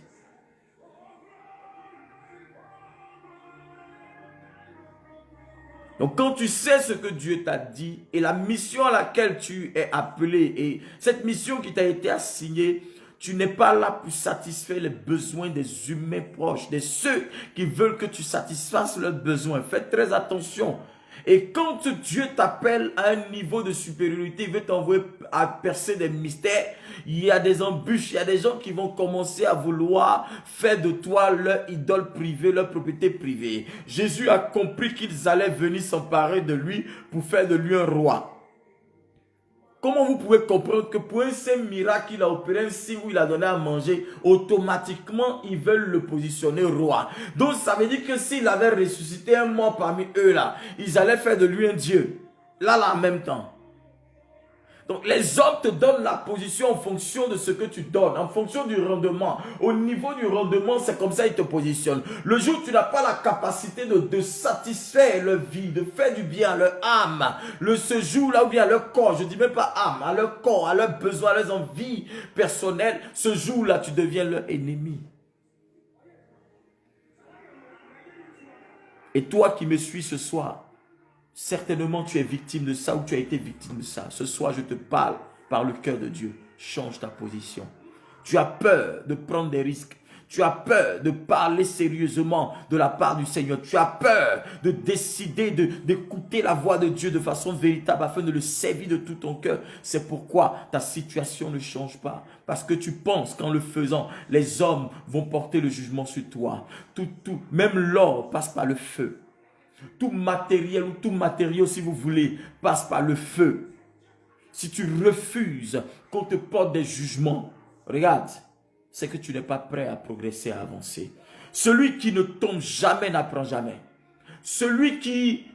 Donc quand tu sais ce que Dieu t'a dit et la mission à laquelle tu es appelé et cette mission qui t'a été assignée, tu n'es pas là pour satisfaire les besoins des humains proches, de ceux qui veulent que tu satisfasses leurs besoins. Faites très attention. Et quand Dieu t'appelle à un niveau de supériorité, il veut t'envoyer à percer des mystères, il y a des embûches, il y a des gens qui vont commencer à vouloir faire de toi leur idole privée, leur propriété privée. Jésus a compris qu'ils allaient venir s'emparer de lui pour faire de lui un roi. Comment vous pouvez comprendre que pour un seul miracle qu'il a opéré, un signe où il a donné à manger, automatiquement ils veulent le positionner roi. Donc ça veut dire que s'il avait ressuscité un mort parmi eux là, ils allaient faire de lui un Dieu. Là en même temps. Donc les hommes te donnent la position en fonction de ce que tu donnes, en fonction du rendement. Au niveau du rendement, c'est comme ça qu'ils te positionnent. Le jour où tu n'as pas la capacité de satisfaire leur vie, de faire du bien à leur âme, ce jour-là ou bien à leur corps, je ne dis même pas âme, à leur corps, à leurs besoins, à leurs envies personnelles, ce jour-là, tu deviens leur ennemi. Et toi qui me suis ce soir, certainement tu es victime de ça ou tu as été victime de ça. Ce soir, je te parle par le cœur de Dieu. Change ta position. Tu as peur de prendre des risques. Tu as peur de parler sérieusement de la part du Seigneur. Tu as peur de décider d'écouter la voix de Dieu de façon véritable afin de le servir de tout ton cœur. C'est pourquoi ta situation ne change pas. Parce que tu penses qu'en le faisant, les hommes vont porter le jugement sur toi. Même l'or passe par le feu. Tout matériel ou tout matériau, si vous voulez, passe par le feu. Si tu refuses qu'on te porte des jugements, regarde, c'est que tu n'es pas prêt à progresser, à avancer. Celui qui ne tombe jamais n'apprend jamais. Celui qui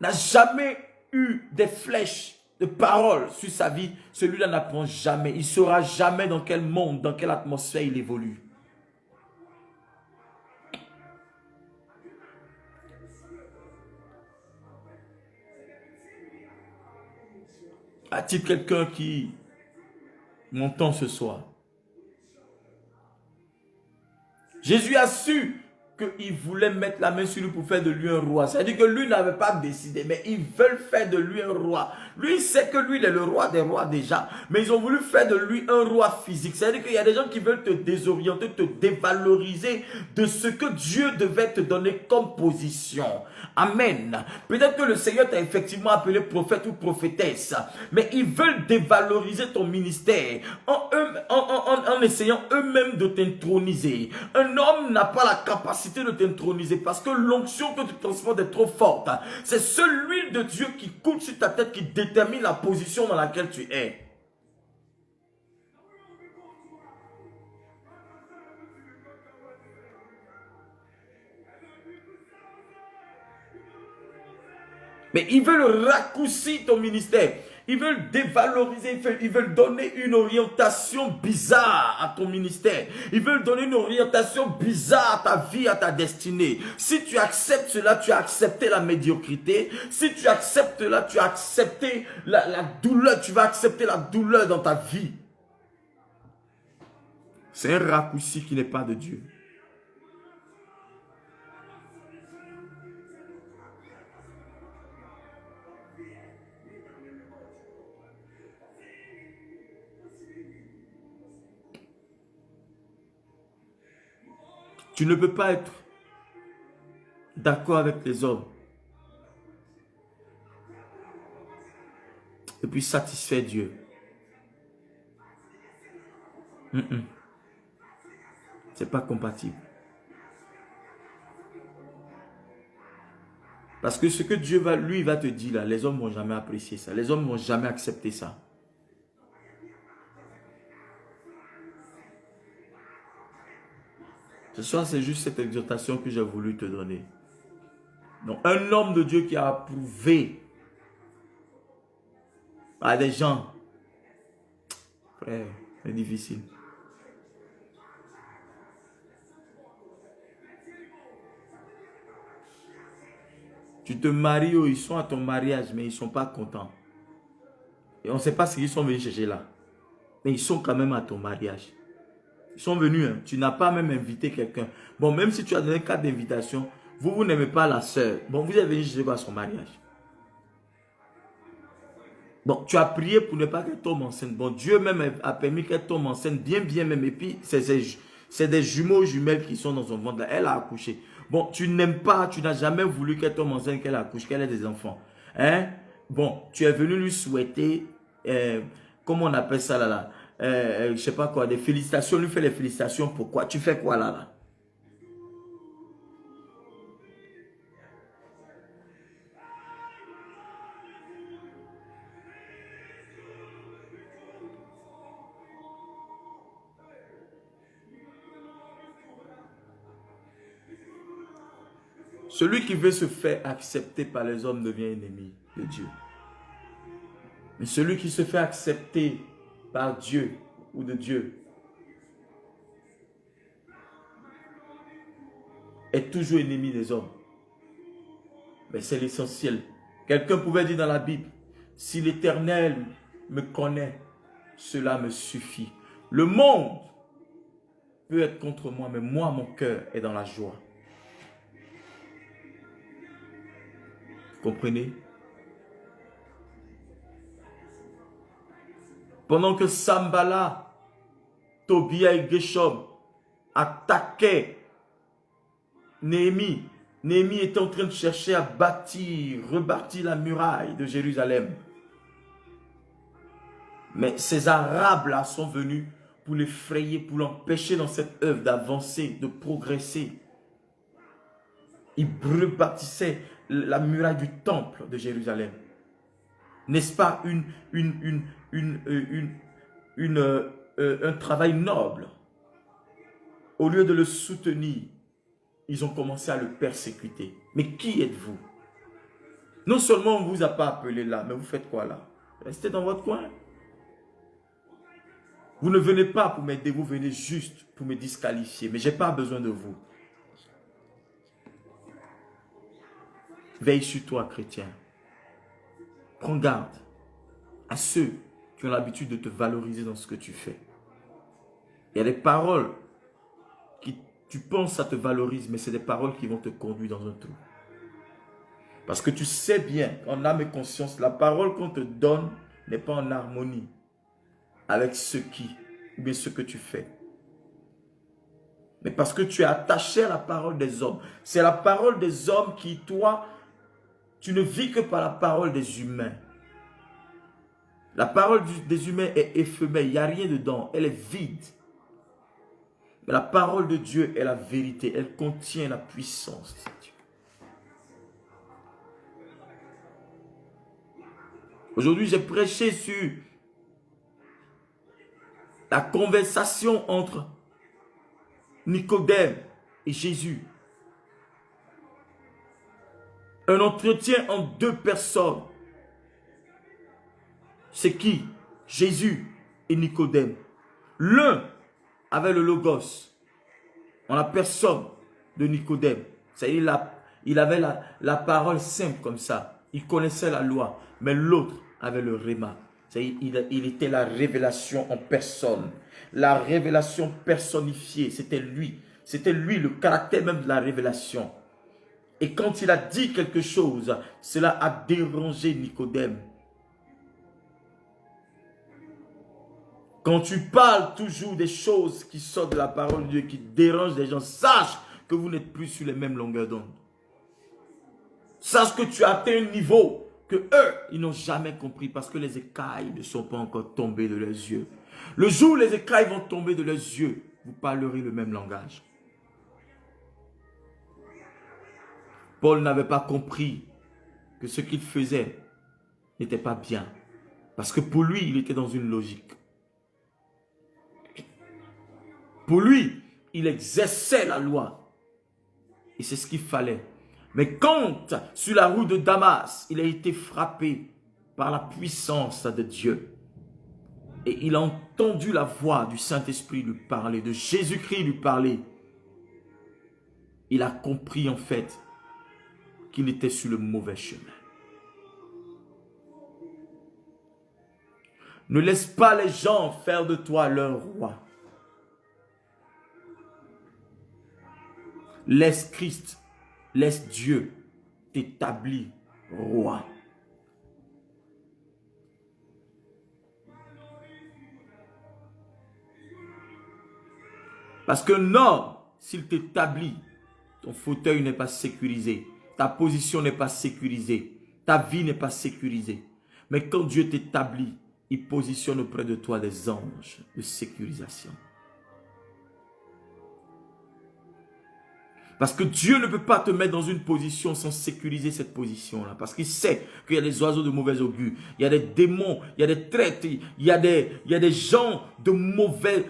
n'a jamais eu des flèches de paroles sur sa vie, celui-là n'apprend jamais. Il ne saura jamais dans quel monde, dans quelle atmosphère il évolue. A-t-il quelqu'un qui m'entend ce soir? Jésus a su qu'ils voulaient mettre la main sur lui pour faire de lui un roi. C'est-à-dire que lui n'avait pas décidé, mais ils veulent faire de lui un roi. Lui, il sait que lui, il est le roi des rois déjà, mais ils ont voulu faire de lui un roi physique. C'est-à-dire qu'il y a des gens qui veulent te désorienter, te dévaloriser de ce que Dieu devait te donner comme position. Amen. Peut-être que le Seigneur t'a effectivement appelé prophète ou prophétesse, mais ils veulent dévaloriser ton ministère en essayant eux-mêmes de t'introniser. Un homme n'a pas la capacité de t'introniser parce que l'onction que tu transportes est trop forte. C'est celui de Dieu qui coule sur ta tête qui détermine la position dans laquelle tu es. Mais ils veulent raccourcir ton ministère. Ils veulent dévaloriser, ils veulent donner une orientation bizarre à ton ministère. Ils veulent donner une orientation bizarre à ta vie, à ta destinée. Si tu acceptes cela, tu as accepté la médiocrité. Si tu acceptes cela, tu as accepté la douleur. Tu vas accepter la douleur dans ta vie. C'est un raccourci qui n'est pas de Dieu. Tu ne peux pas être d'accord avec les hommes et puis satisfaire Dieu. C'est pas compatible. Parce que ce que Dieu va te dire là, les hommes ne vont jamais apprécier ça. Les hommes ne vont jamais accepter ça. Ce soir, c'est juste cette exhortation que j'ai voulu te donner. Donc, un homme de Dieu qui a approuvé par des gens, frère, c'est difficile. Tu te maries, ils sont à ton mariage, mais ils ne sont pas contents. Et on ne sait pas ce qu'ils sont venus chercher là. Mais ils sont quand même à ton mariage. Ils sont venus, hein. Tu n'as pas même invité quelqu'un. Bon, même si tu as donné une carte d'invitation, vous n'aimez pas la sœur. Bon, vous êtes venu chercher à son mariage. Bon, tu as prié pour ne pas qu'elle tombe enceinte. Bon, Dieu même a permis qu'elle tombe enceinte, bien même. Et puis, c'est des jumeaux jumelles qui sont dans son ventre. Là. Elle a accouché. Bon, tu n'aimes pas, tu n'as jamais voulu qu'elle tombe enceinte, qu'elle accouche, qu'elle ait des enfants. Hein? Bon, tu es venu lui souhaiter, comment on appelle ça là? Je sais pas quoi, des félicitations, lui fait les félicitations. Pourquoi? Tu fais quoi là? Celui qui veut se faire accepter par les hommes devient ennemi de Dieu. Mais celui qui se fait accepter par Dieu ou de Dieu est toujours ennemi des hommes. Mais c'est l'essentiel. Quelqu'un pouvait dire dans la Bible, si l'Éternel me connaît, cela me suffit. Le monde peut être contre moi, mais moi, mon cœur est dans la joie. Vous comprenez? Pendant que Sambala, Tobia et Geshom attaquaient Néhémie, Néhémie était en train de chercher à rebâtir la muraille de Jérusalem. Mais ces Arabes-là sont venus pour l'effrayer, pour l'empêcher dans cette œuvre d'avancer, de progresser. Ils rebâtissaient la muraille du temple de Jérusalem. N'est-ce pas un travail noble? Au lieu de le soutenir, ils ont commencé à le persécuter. Mais qui êtes-vous? Non seulement on ne vous a pas appelé là, mais vous faites quoi là? Restez dans votre coin. Vous ne venez pas pour m'aider, vous venez juste pour me disqualifier. Mais je n'ai pas besoin de vous. Veille sur toi, chrétien. Prends garde à ceux qui ont l'habitude de te valoriser dans ce que tu fais. Il y a des paroles qui, tu penses, ça te valorise, mais c'est des paroles qui vont te conduire dans un trou. Parce que tu sais bien, en âme et conscience, la parole qu'on te donne n'est pas en harmonie avec ce qui, ou bien ce que tu fais. Mais parce que tu es attaché à la parole des hommes. C'est la parole des hommes qui, toi, tu ne vis que par la parole des humains. La parole des humains est éphémère, il n'y a rien dedans, elle est vide. Mais la parole de Dieu est la vérité, elle contient la puissance de Dieu. Aujourd'hui, j'ai prêché sur la conversation entre Nicodème et Jésus. Un entretien entre deux personnes. C'est qui? Jésus et Nicodème. L'un avait le logos en la personne de Nicodème. C'est-à-dire il avait la parole simple comme ça. Il connaissait la loi. Mais l'autre avait le réma. C'est-à-dire il était la révélation en personne. La révélation personnifiée, c'était lui. C'était lui, le caractère même de la révélation. Et quand il a dit quelque chose, cela a dérangé Nicodème. Quand tu parles toujours des choses qui sortent de la parole de Dieu, qui dérangent les gens, sache que vous n'êtes plus sur les mêmes longueurs d'onde. Sache que tu as atteint un niveau que eux, ils n'ont jamais compris parce que les écailles ne sont pas encore tombées de leurs yeux. Le jour où les écailles vont tomber de leurs yeux, vous parlerez le même langage. Paul n'avait pas compris que ce qu'il faisait n'était pas bien. Parce que pour lui, il était dans une logique. Pour lui, il exerçait la loi. Et c'est ce qu'il fallait. Mais quand, sur la route de Damas, il a été frappé par la puissance de Dieu. Et il a entendu la voix du Saint-Esprit lui parler, de Jésus-Christ lui parler. Il a compris en fait qu'il était sur le mauvais chemin. Ne laisse pas les gens faire de toi leur roi. Laisse Christ, laisse Dieu t'établir roi. Parce que non, s'il t'établit, ton fauteuil n'est pas sécurisé, ta position n'est pas sécurisée, ta vie n'est pas sécurisée. Mais quand Dieu t'établit, il positionne auprès de toi des anges de sécurisation. Parce que Dieu ne peut pas te mettre dans une position sans sécuriser cette position-là. Parce qu'il sait qu'il y a des oiseaux de mauvais augure, il y a des démons, il y a des traîtres, il y a des gens de mauvais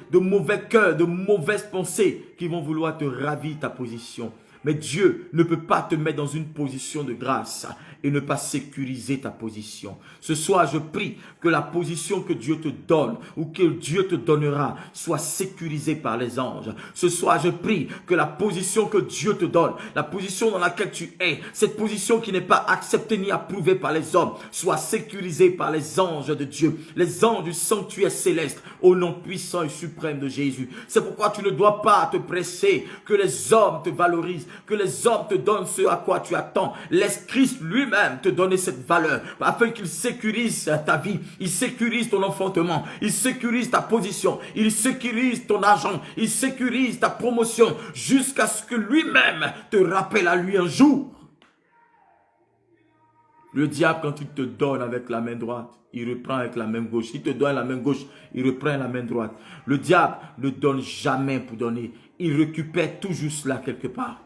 cœur, de mauvaises pensées qui vont vouloir te ravir ta position. Mais Dieu ne peut pas te mettre dans une position de grâce et ne pas sécuriser ta position. Ce soir, je prie que la position que Dieu te donne ou que Dieu te donnera soit sécurisée par les anges. Ce soir, je prie que la position que Dieu te donne, la position dans laquelle tu es, cette position qui n'est pas acceptée ni approuvée par les hommes, soit sécurisée par les anges de Dieu, les anges du sanctuaire céleste, au nom puissant et suprême de Jésus. C'est pourquoi tu ne dois pas te presser que les hommes te valorisent, que les hommes te donnent ce à quoi tu attends. Laisse Christ lui-même te donner cette valeur afin qu'il sécurise ta vie, il sécurise ton enfantement, il sécurise ta position, il sécurise ton argent, il sécurise ta promotion jusqu'à ce que lui-même te rappelle à lui un jour. Le diable, quand il te donne avec la main droite, il reprend avec la main gauche. Il te donne la main gauche, il reprend la main droite. Le diable ne donne jamais pour donner. Il récupère toujours cela quelque part.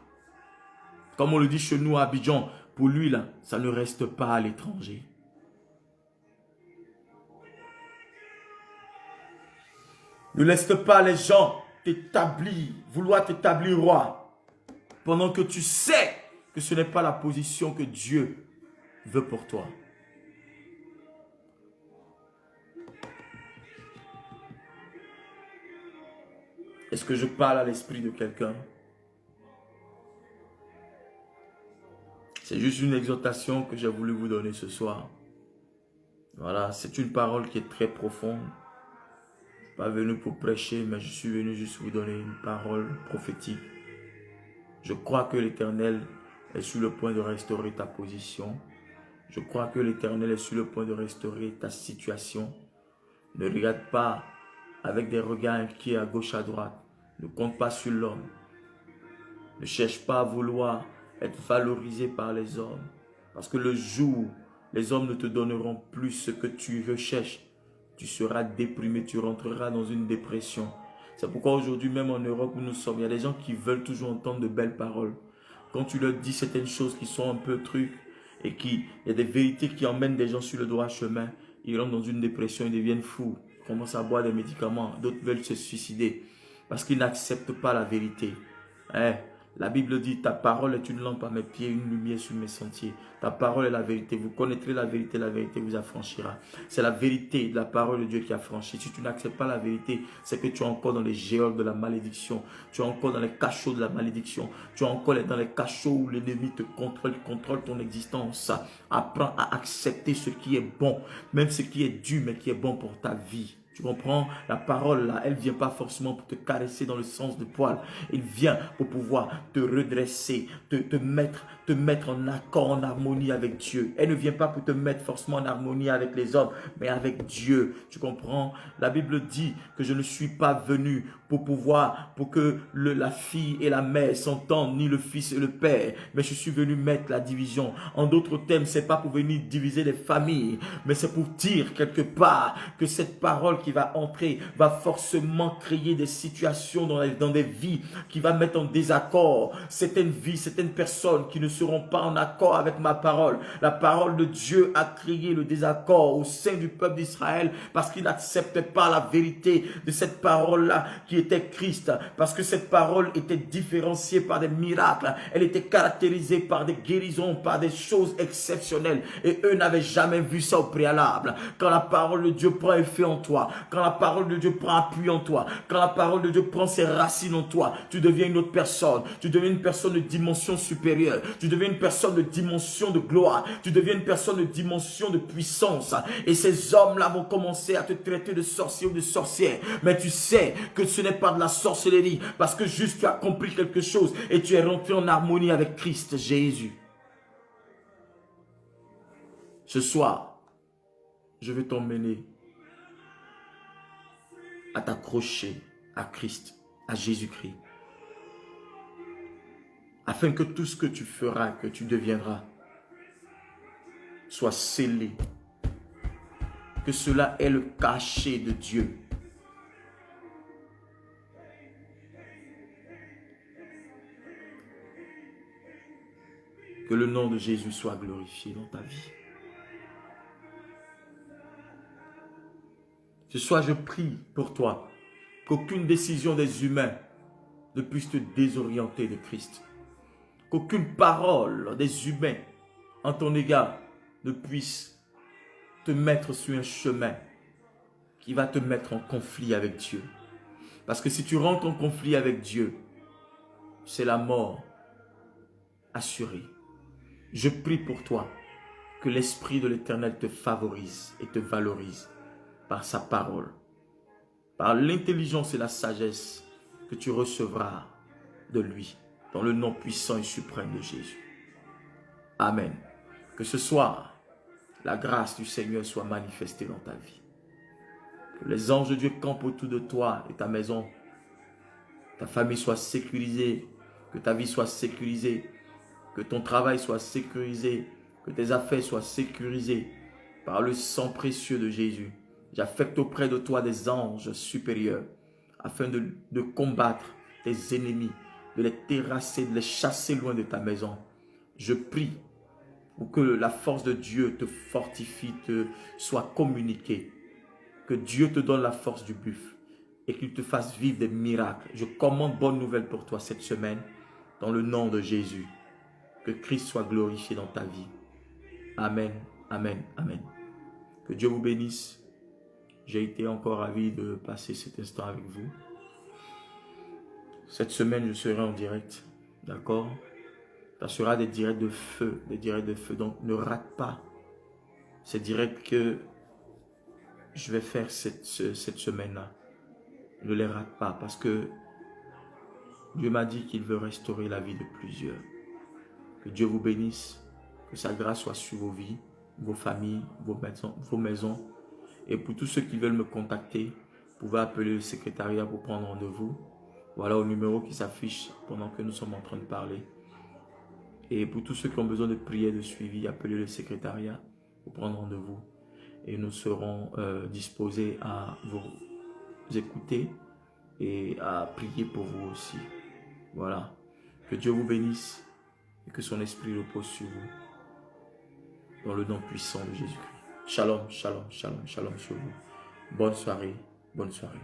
Comme on le dit chez nous à Abidjan, pour lui, là, ça ne reste pas à l'étranger. Ne laisse pas les gens vouloir t'établir roi, pendant que tu sais que ce n'est pas la position que Dieu veut pour toi. Est-ce que je parle à l'esprit de quelqu'un? C'est juste une exhortation que j'ai voulu vous donner ce soir. Voilà, c'est une parole qui est très profonde. Je ne suis pas venu pour prêcher, mais je suis venu juste vous donner une parole prophétique. Je crois que l'Éternel est sur le point de restaurer ta position. Je crois que l'Éternel est sur le point de restaurer ta situation. Ne regarde pas avec des regards inquiets à gauche, à droite. Ne compte pas sur l'homme. Ne cherche pas à vouloir être valorisé par les hommes. Parce que le jour où les hommes ne te donneront plus ce que tu recherches, tu seras déprimé, tu rentreras dans une dépression. C'est pourquoi aujourd'hui, même en Europe où nous sommes, il y a des gens qui veulent toujours entendre de belles paroles. Quand tu leur dis certaines choses qui sont un peu trucs, et il y a des vérités qui emmènent des gens sur le droit chemin, ils rentrent dans une dépression, ils deviennent fous, ils commencent à boire des médicaments, d'autres veulent se suicider parce qu'ils n'acceptent pas la vérité. La Bible dit, ta parole est une lampe à mes pieds, une lumière sur mes sentiers. Ta parole est la vérité. Vous connaîtrez la vérité vous affranchira. C'est la vérité de la parole de Dieu qui affranchit. Si tu n'acceptes pas la vérité, c'est que tu es encore dans les géoles de la malédiction. Tu es encore dans les cachots de la malédiction. Tu es encore dans les cachots où l'ennemi te contrôle ton existence. Apprends à accepter ce qui est bon, même ce qui est dur, mais qui est bon pour ta vie. Tu comprends? La parole là, elle ne vient pas forcément pour te caresser dans le sens de poil. Elle vient pour pouvoir te redresser, te mettre en accord, en harmonie avec Dieu. Elle ne vient pas pour te mettre forcément en harmonie avec les hommes, mais avec Dieu. Tu comprends? La Bible dit que je ne suis pas venu pour que la fille et la mère s'entendent, ni le fils et le père, mais je suis venu mettre la division. En d'autres termes, c'est pas pour venir diviser les familles, mais c'est pour dire quelque part que cette parole qui va entrer va forcément créer des situations dans des vies qui va mettre en désaccord certaines vies, certaines personnes qui ne seront pas en accord avec ma parole. La parole de Dieu a créé le désaccord au sein du peuple d'Israël parce qu'ils n'acceptaient pas la vérité de cette parole-là qui était Christ, parce que cette parole était différenciée par des miracles, elle était caractérisée par des guérisons, par des choses exceptionnelles, et eux n'avaient jamais vu ça au préalable. Quand la parole de Dieu prend effet en toi, quand la parole de Dieu prend appui en toi, quand la parole de Dieu prend ses racines en toi, tu deviens une autre personne, tu deviens une personne de dimension supérieure, tu deviens une personne de dimension de gloire, tu deviens une personne de dimension de puissance, et ces hommes-là vont commencer à te traiter de sorcier ou de sorcière, mais tu sais que ce n'est pas de la sorcellerie, parce que juste tu as compris quelque chose et tu es rentré en harmonie avec Christ Jésus. Ce soir, je vais t'emmener à t'accrocher à Christ, à Jésus-Christ, afin que tout ce que tu feras, que tu deviendras, soit scellé, que cela est le cachet de Dieu. Que le nom de Jésus soit glorifié dans ta vie. Ce soir, je prie pour toi qu'aucune décision des humains ne puisse te désorienter de Christ. Qu'aucune parole des humains en ton égard ne puisse te mettre sur un chemin qui va te mettre en conflit avec Dieu. Parce que si tu rentres en conflit avec Dieu, c'est la mort assurée. Je prie pour toi que l'Esprit de l'Éternel te favorise et te valorise par sa parole, par l'intelligence et la sagesse que tu recevras de lui, dans le nom puissant et suprême de Jésus. Amen. Que ce soir, la grâce du Seigneur soit manifestée dans ta vie. Que les anges de Dieu campent autour de toi et ta maison. Ta famille soit sécurisée, que ta vie soit sécurisée, que ton travail soit sécurisé, que tes affaires soient sécurisées par le sang précieux de Jésus. J'affecte auprès de toi des anges supérieurs afin de combattre tes ennemis, de les terrasser, de les chasser loin de ta maison. Je prie pour que la force de Dieu te fortifie, te soit communiquée. Que Dieu te donne la force du buffle et qu'il te fasse vivre des miracles. Je commande bonne nouvelle pour toi cette semaine dans le nom de Jésus. Que Christ soit glorifié dans ta vie. Amen, amen, amen. Que Dieu vous bénisse. J'ai été encore ravi de passer cet instant avec vous. Cette semaine, je serai en direct. D'accord? Ça sera des directs de feu. Des directs de feu. Donc, ne rate pas ces directs que je vais faire cette semaine-là. Ne les rate pas parce que Dieu m'a dit qu'il veut restaurer la vie de plusieurs. Que Dieu vous bénisse. Que sa grâce soit sur vos vies, vos familles, vos maisons. Et pour tous ceux qui veulent me contacter, vous pouvez appeler le secrétariat pour prendre rendez-vous. Voilà au numéro qui s'affiche pendant que nous sommes en train de parler. Et pour tous ceux qui ont besoin de prière, de suivi, appelez le secrétariat pour prendre rendez-vous. Et nous serons disposés à vous écouter et à prier pour vous aussi. Voilà. Que Dieu vous bénisse et que son esprit repose sur vous. Dans le nom puissant de Jésus-Christ. Shalom, shalom, shalom, shalom sur vous. Bonne soirée, bonne soirée.